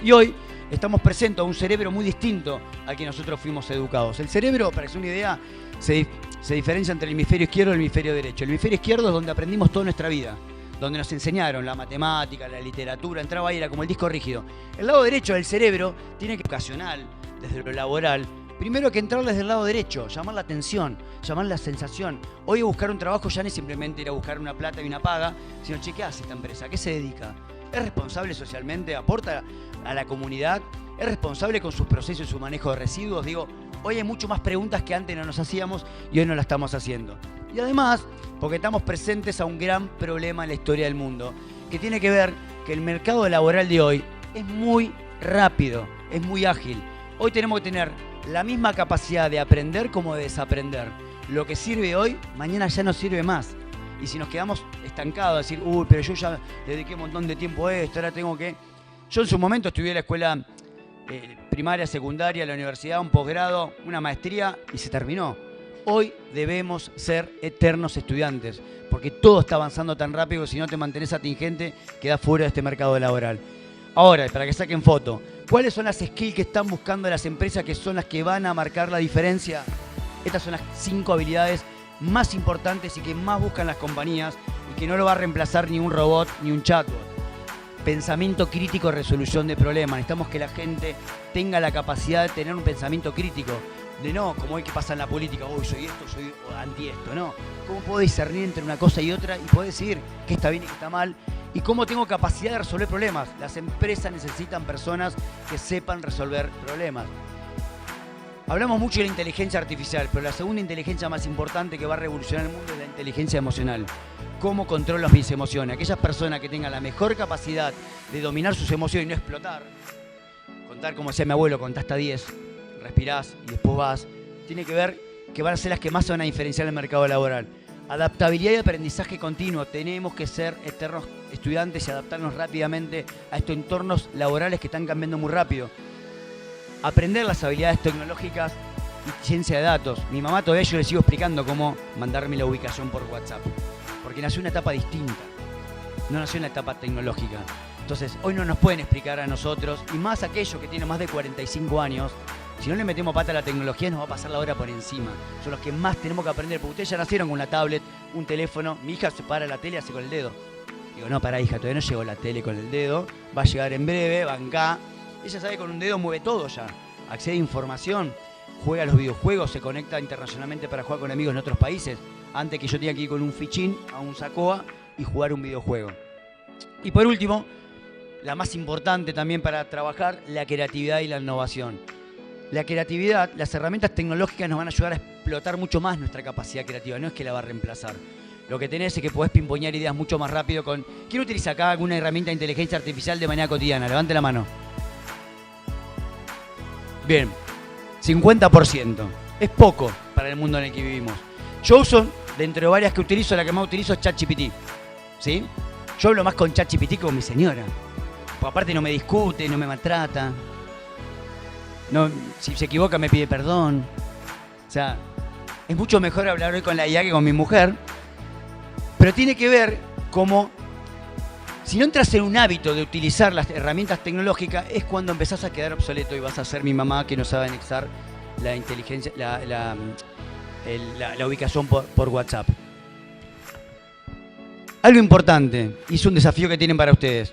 Y hoy estamos presentes a un cerebro muy distinto al que nosotros fuimos educados. El cerebro, para que se una idea, se diferencia entre el hemisferio izquierdo y el hemisferio derecho. El hemisferio izquierdo es donde aprendimos toda nuestra vida, donde nos enseñaron la matemática, la literatura, entraba ahí, era como el disco rígido. El lado derecho del cerebro tiene que ocasional, desde lo laboral, primero hay que entrar desde el lado derecho, llamar la atención, llamar la sensación. Hoy buscar un trabajo ya no es simplemente ir a buscar una plata y una paga, sino, che, ¿qué hace esta empresa? ¿A qué se dedica? ¿Es responsable socialmente? ¿Aporta a la comunidad? ¿Es responsable con sus procesos y su manejo de residuos? Digo, hoy hay mucho más preguntas que antes no nos hacíamos y hoy no las estamos haciendo. Y además, porque estamos presentes a un gran problema en la historia del mundo, que tiene que ver que el mercado laboral de hoy es muy rápido, es muy ágil. Hoy tenemos que tener la misma capacidad de aprender como de desaprender. Lo que sirve hoy, mañana ya no sirve más. Y si nos quedamos estancados, decir, uy, pero yo ya le dediqué un montón de tiempo a esto, ahora tengo que... Yo en su momento estudié en la escuela primaria, secundaria, la universidad, un posgrado, una maestría y se terminó. Hoy debemos ser eternos estudiantes, porque todo está avanzando tan rápido que si no te mantenés atingente, quedás fuera de este mercado laboral. Ahora, para que saquen foto, ¿cuáles son las skills que están buscando las empresas que son las que van a marcar la diferencia? Estas son las 5 habilidades más importantes y que más buscan las compañías y que no lo va a reemplazar ni un robot ni un chatbot. Pensamiento crítico, resolución de problemas. Necesitamos que la gente tenga la capacidad de tener un pensamiento crítico. De no, como hay que pasa en la política, hoy soy esto, soy anti esto, no. ¿Cómo puedo discernir entre una cosa y otra y poder decidir qué está bien y qué está mal? Y cómo tengo capacidad de resolver problemas. Las empresas necesitan personas que sepan resolver problemas. Hablamos mucho de la inteligencia artificial, pero la segunda inteligencia más importante que va a revolucionar el mundo es la inteligencia emocional. ¿Cómo controlo mis emociones? Aquellas personas que tengan la mejor capacidad de dominar sus emociones y no explotar, contar como decía mi abuelo, contá hasta 10, respirás y después vas, tiene que ver que van a ser las que más se van a diferenciar en el mercado laboral. Adaptabilidad y aprendizaje continuo. Tenemos que ser eternos estudiantes y adaptarnos rápidamente a estos entornos laborales que están cambiando muy rápido. Aprender las habilidades tecnológicas y ciencia de datos. Mi mamá todavía yo le sigo explicando cómo mandarme la ubicación por WhatsApp. Porque nació en una etapa distinta. No nació en la etapa tecnológica. Entonces, hoy no nos pueden explicar a nosotros, y más aquellos que tienen más de 45 años, si no le metemos pata a la tecnología nos va a pasar la hora por encima. Son los que más tenemos que aprender, porque ustedes ya nacieron con una tablet, un teléfono. Mi hija se para la tele y hace con el dedo. Digo, no, pará hija, todavía no llegó la tele con el dedo. Va a llegar en breve, bancá. Ella sabe que con un dedo mueve todo ya. Accede a información, juega a los videojuegos, se conecta internacionalmente para jugar con amigos en otros países. Antes que yo tenía que ir con un fichín a un Sacoa y jugar un videojuego. Y por último, la más importante también para trabajar, la creatividad y la innovación. La creatividad, las herramientas tecnológicas nos van a ayudar a explotar mucho más nuestra capacidad creativa, no es que la va a reemplazar. Lo que tenés es que podés pimpoñar ideas mucho más rápido con... ¿Quién utiliza acá alguna herramienta de inteligencia artificial de manera cotidiana? Levante la mano. Bien, 50%. Es poco para el mundo en el que vivimos. Yo uso, dentro de varias que utilizo, la que más utilizo es ChatGPT. ¿Sí? Yo hablo más con ChatGPT que con mi señora. Porque aparte no me discute, no me maltrata. No, si se equivoca me pide perdón. O sea, es mucho mejor hablar hoy con la IA que con mi mujer. Pero tiene que ver como... Si no entras en un hábito de utilizar las herramientas tecnológicas, es cuando empezás a quedar obsoleto y vas a ser mi mamá que no sabe anexar la inteligencia, la ubicación por WhatsApp. Algo importante, y es un desafío que tienen para ustedes.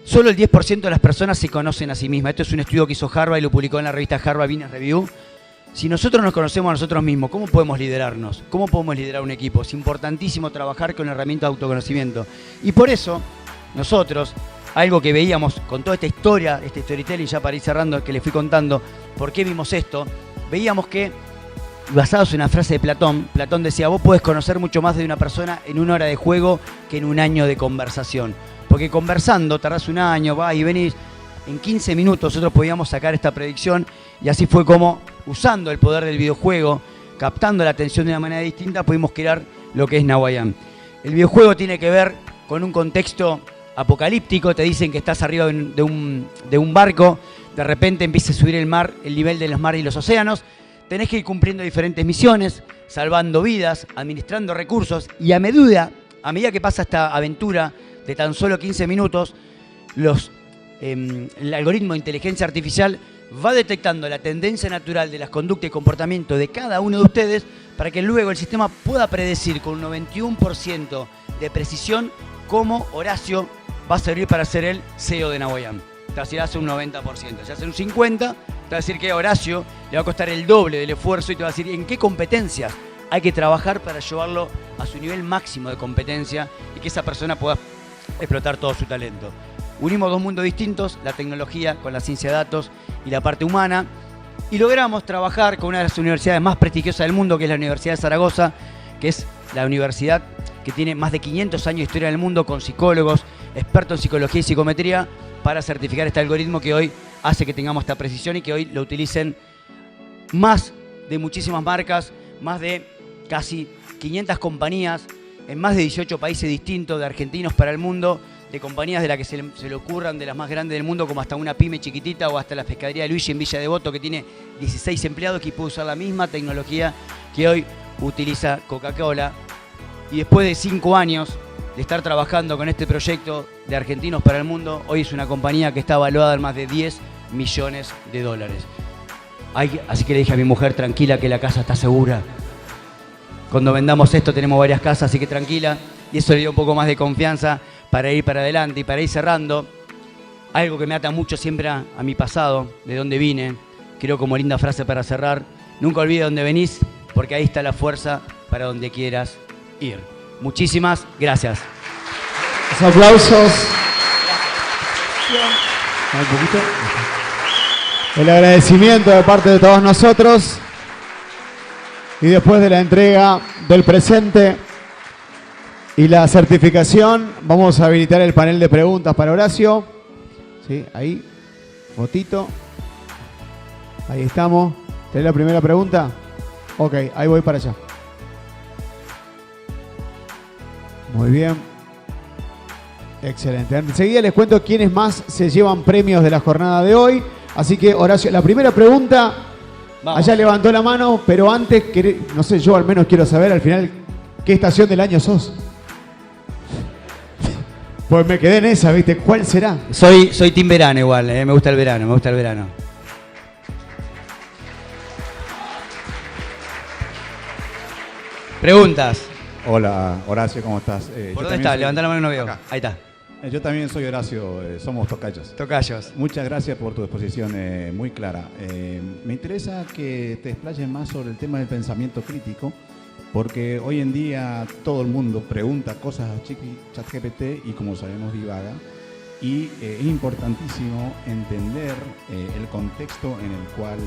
Solo el 10% de las personas se conocen a sí mismas. Esto es un estudio que hizo Harvard y lo publicó en la revista Harvard Business Review. Si nosotros nos conocemos a nosotros mismos, ¿cómo podemos liderarnos? ¿Cómo podemos liderar un equipo? Es importantísimo trabajar con herramientas de autoconocimiento. Y por eso, nosotros, algo que veíamos con toda esta historia, este storytelling, ya para ir cerrando, que les fui contando, ¿por qué vimos esto? Veíamos que, basados en una frase de Platón, Platón decía, vos podés conocer mucho más de una persona en 1 hora de juego que en 1 año de conversación. Porque conversando, tardás 1 año, vas y venís, en 15 minutos nosotros podíamos sacar esta predicción y así fue como, usando el poder del videojuego, captando la atención de una manera distinta, pudimos crear lo que es Nawayam. El videojuego tiene que ver con un contexto apocalíptico, te dicen que estás arriba de un barco, de repente empieza a subir el mar, el nivel de los mares y los océanos, tenés que ir cumpliendo diferentes misiones, salvando vidas, administrando recursos, y a medida que pasa esta aventura de tan solo 15 minutos, el algoritmo de inteligencia artificial va detectando la tendencia natural de las conductas y comportamientos de cada uno de ustedes para que luego el sistema pueda predecir con un 91% de precisión cómo Horacio va a servir para ser el CEO de Nawayam. Te va a decir, hace un 90%, si hace un 50%, te va a decir que a Horacio le va a costar el doble del esfuerzo y te va a decir en qué competencias hay que trabajar para llevarlo a su nivel máximo de competencia y que esa persona pueda explotar todo su talento. Unimos 2 mundos distintos, la tecnología con la ciencia de datos y la parte humana, y logramos trabajar con una de las universidades más prestigiosas del mundo, que es la Universidad de Zaragoza, que es la universidad que tiene más de 500 años de historia en el mundo, con psicólogos, expertos en psicología y psicometría, para certificar este algoritmo que hoy hace que tengamos esta precisión y que hoy lo utilicen más de muchísimas marcas, más de casi 500 compañías en más de 18 países distintos, de argentinos para el mundo, de compañías de las que se le ocurran, de las más grandes del mundo, como hasta una pyme chiquitita o hasta la pescadería de Luigi en Villa Devoto, que tiene 16 empleados, que puede usar la misma tecnología que hoy utiliza Coca-Cola. Y después de 5 años de estar trabajando con este proyecto de Argentinos para el Mundo, hoy es una compañía que está valuada en más de 10 millones de dólares. Así que le dije a mi mujer, tranquila, que la casa está segura. Cuando vendamos esto tenemos varias casas, así que tranquila. Y eso le dio un poco más de confianza para ir para adelante y para ir cerrando. Algo que me ata mucho siempre a mi pasado, de dónde vine. Creo como linda frase para cerrar. Nunca olvides dónde venís, porque ahí está la fuerza para donde quieras ir. Muchísimas gracias. Los aplausos. Un poquito. El agradecimiento de parte de todos nosotros. Y después de la entrega del presente y la certificación, vamos a habilitar el panel de preguntas para Horacio. Sí, ahí, fotito. Ahí estamos. ¿Tenés la primera pregunta? Ok, ahí voy para allá. Muy bien. Excelente. Enseguida les cuento quiénes más se llevan premios de la jornada de hoy. Así que, Horacio, la primera pregunta, vamos. Allá levantó la mano, pero antes, no sé, yo al menos quiero saber al final qué estación del año sos. Pues me quedé en esa, ¿viste? ¿Cuál será? Soy team verano igual, me gusta el verano, me gusta el verano. Preguntas. Hola, Horacio, ¿cómo estás? ¿Por dónde estás? Levanta la mano y no veo. Acá. Ahí está. Yo también soy Horacio, somos tocayos. Tocayos. Muchas gracias por tu exposición muy clara. Me interesa que te explayes más sobre el tema del pensamiento crítico, porque hoy en día todo el mundo pregunta cosas a ChatGPT y, como sabemos, divaga. Y es importantísimo entender el contexto en el cual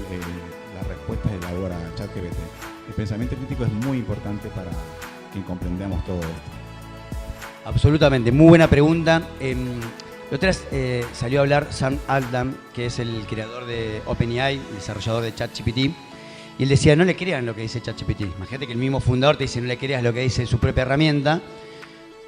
las respuestas elabora ChatGPT. El pensamiento crítico es muy importante para que comprendamos todo esto. Absolutamente, muy buena pregunta. La otra vez salió a hablar Sam Altman, que es el creador de OpenAI, el desarrollador de ChatGPT, y él decía, no le crean lo que dice ChatGPT. Imagínate que el mismo fundador te dice, no le creas lo que dice su propia herramienta,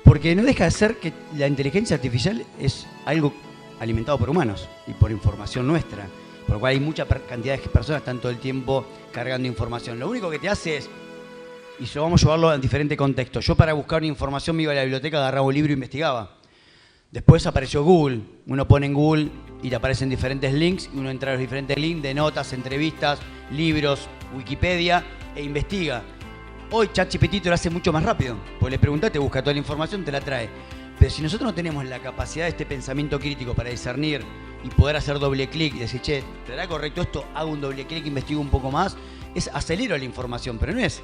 porque no deja de ser que la inteligencia artificial es algo alimentado por humanos y por información nuestra, por lo cual hay mucha cantidad de personas que están todo el tiempo cargando información. Lo único que te hace es, y vamos a llevarlo en diferentes contextos. Yo, para buscar una información, me iba a la biblioteca, agarraba un libro e investigaba. Después apareció Google. Uno pone en Google y te aparecen diferentes links, y uno entra a los diferentes links de notas, entrevistas, libros, Wikipedia, e investiga. Hoy ChatGPT te lo hace mucho más rápido, porque le preguntás, te busca toda la información, te la trae. Pero si nosotros no tenemos la capacidad de este pensamiento crítico para discernir y poder hacer doble clic y decir, che, ¿estará correcto esto? Hago un doble clic, investigo un poco más. Acelero la información, pero no es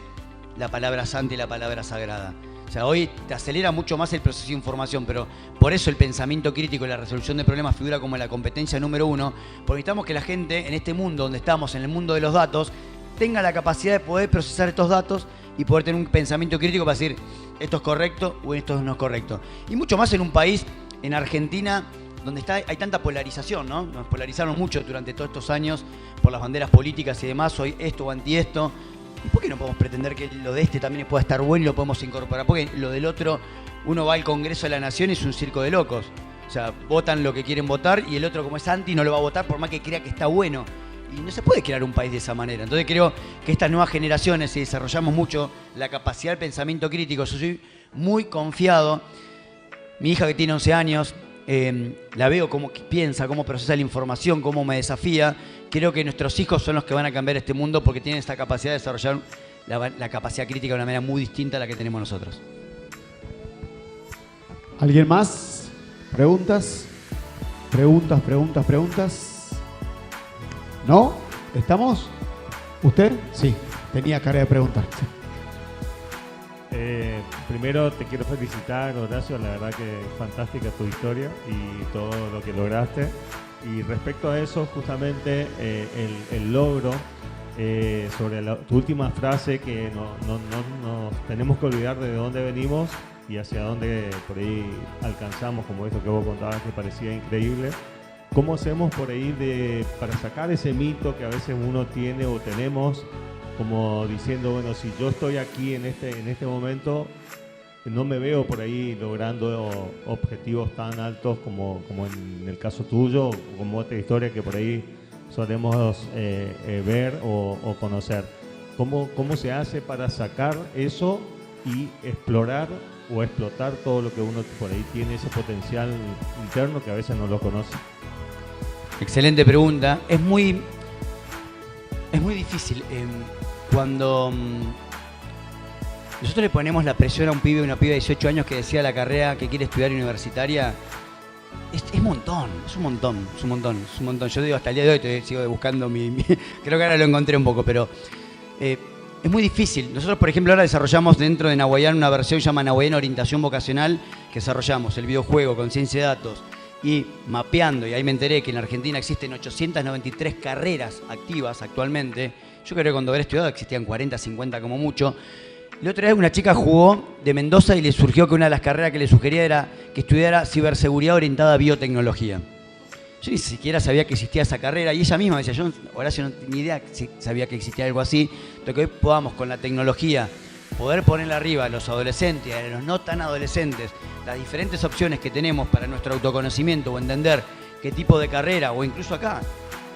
la palabra santa y la palabra sagrada. O sea, hoy te acelera mucho más el proceso de información, pero por eso el pensamiento crítico y la resolución de problemas figura como la competencia número 1, porque necesitamos que la gente, en este mundo donde estamos, en el mundo de los datos, tenga la capacidad de poder procesar estos datos y poder tener un pensamiento crítico para decir, esto es correcto o esto no es correcto. Y mucho más en un país, en Argentina, donde hay tanta polarización, ¿no? Nos polarizaron mucho durante todos estos años por las banderas políticas y demás, hoy esto o anti esto. ¿Y por qué no podemos pretender que lo de este también pueda estar bueno y lo podemos incorporar? Porque lo del otro, uno va al Congreso de la Nación y es un circo de locos. O sea, votan lo que quieren votar y el otro, como es anti, no lo va a votar por más que crea que está bueno. Y no se puede crear un país de esa manera. Entonces creo que estas nuevas generaciones, si desarrollamos mucho la capacidad del pensamiento crítico, yo soy muy confiado. Mi hija, que tiene 11 años, la veo cómo piensa, cómo procesa la información, cómo me desafía. Creo que nuestros hijos son los que van a cambiar este mundo porque tienen esta capacidad de desarrollar la capacidad crítica de una manera muy distinta a la que tenemos nosotros. ¿Alguien más? ¿Preguntas? ¿Preguntas? ¿No? ¿Estamos? ¿Usted? Sí, tenía cara de preguntar. Sí. Primero te quiero felicitar, Horacio, la verdad que es fantástica tu historia y todo lo que lograste. Y respecto a eso, justamente el logro, sobre tu última frase, que no tenemos que olvidar de dónde venimos y hacia dónde por ahí alcanzamos, como esto que vos contabas, que parecía increíble. ¿Cómo hacemos por ahí para sacar ese mito que a veces uno tiene o tenemos, como diciendo, bueno, si yo estoy aquí en este momento, no me veo por ahí logrando objetivos tan altos como en el caso tuyo, como otra historia que por ahí solemos ver o conocer. ¿Cómo se hace para sacar eso y explorar o explotar todo lo que uno por ahí tiene, ese potencial interno que a veces no lo conoce? Excelente pregunta. Es muy difícil. Cuando nosotros le ponemos la presión a un pibe, una piba de 18 años que decía la carrera que quiere estudiar universitaria, es un montón. Yo digo, hasta el día de hoy sigo buscando creo que ahora lo encontré un poco, pero es muy difícil. Nosotros, por ejemplo, ahora desarrollamos dentro de Nahuayán una versión que se llama Nahuayán Orientación Vocacional, que desarrollamos el videojuego con ciencia de datos y mapeando, y ahí me enteré que en Argentina existen 893 carreras activas actualmente. Yo creo que cuando habré estudiado existían 40, 50 como mucho. La otra vez una chica jugó de Mendoza y le surgió que una de las carreras que le sugería era que estudiara ciberseguridad orientada a biotecnología. Yo ni siquiera sabía que existía esa carrera y ella misma me decía, Horacio, no tenía ni idea si sabía que existía algo así. Lo que hoy podamos con la tecnología poder ponerle arriba a los adolescentes, a los no tan adolescentes, las diferentes opciones que tenemos para nuestro autoconocimiento o entender qué tipo de carrera, o incluso acá,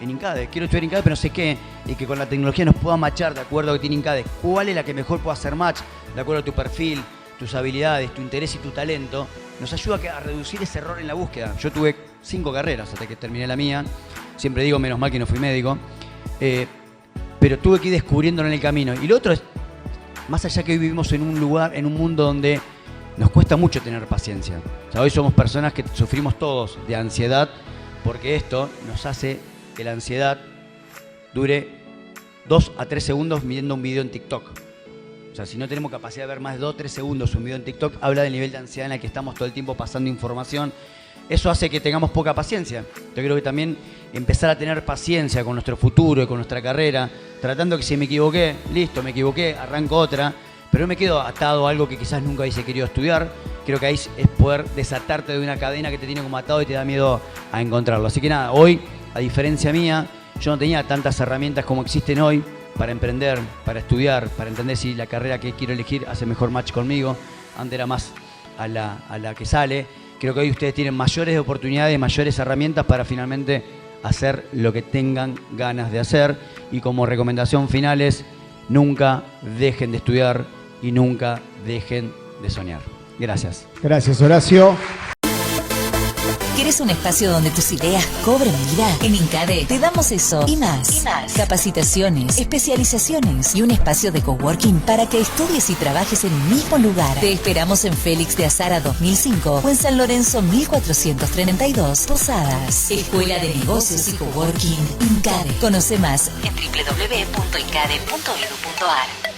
en INCADE, quiero estudiar INCADE pero no sé qué, y que con la tecnología nos pueda matchar de acuerdo a lo que tiene INCADE, cuál es la que mejor pueda hacer match, de acuerdo a tu perfil, tus habilidades, tu interés y tu talento, nos ayuda a reducir ese error en la búsqueda. Yo tuve 5 carreras hasta que terminé la mía, siempre digo menos mal que no fui médico, pero tuve que ir descubriéndolo en el camino. Y lo otro es, más allá que hoy vivimos en un lugar, en un mundo donde nos cuesta mucho tener paciencia. O sea, hoy somos personas que sufrimos todos de ansiedad, porque esto nos hace que la ansiedad dure 2 a 3 segundos viendo un video en TikTok. O sea, si no tenemos capacidad de ver más de 2 o 3 segundos un video en TikTok, habla del nivel de ansiedad en el que estamos todo el tiempo pasando información. Eso hace que tengamos poca paciencia. Yo creo que también empezar a tener paciencia con nuestro futuro y con nuestra carrera, tratando que si me equivoqué, listo, me equivoqué, arranco otra, pero no me quedo atado a algo que quizás nunca hubiese querido estudiar. Creo que ahí es poder desatarte de una cadena que te tiene como atado y te da miedo a encontrarlo. Así que nada, hoy, a diferencia mía, yo no tenía tantas herramientas como existen hoy para emprender, para estudiar, para entender si la carrera que quiero elegir hace mejor match conmigo. Antes era más a la que sale. Creo que hoy ustedes tienen mayores oportunidades, mayores herramientas para finalmente hacer lo que tengan ganas de hacer. Y como recomendación final es, nunca dejen de estudiar y nunca dejen de soñar. Gracias. Gracias, Horacio. ¿Quieres un espacio donde tus ideas cobren vida? En INCADE te damos eso y más. Capacitaciones, especializaciones y un espacio de coworking para que estudies y trabajes en un mismo lugar. Te esperamos en Félix de Azara 2005 o en San Lorenzo 1432, Posadas. Escuela de Negocios y Coworking INCADE. Conoce más en www.incade.edu.ar.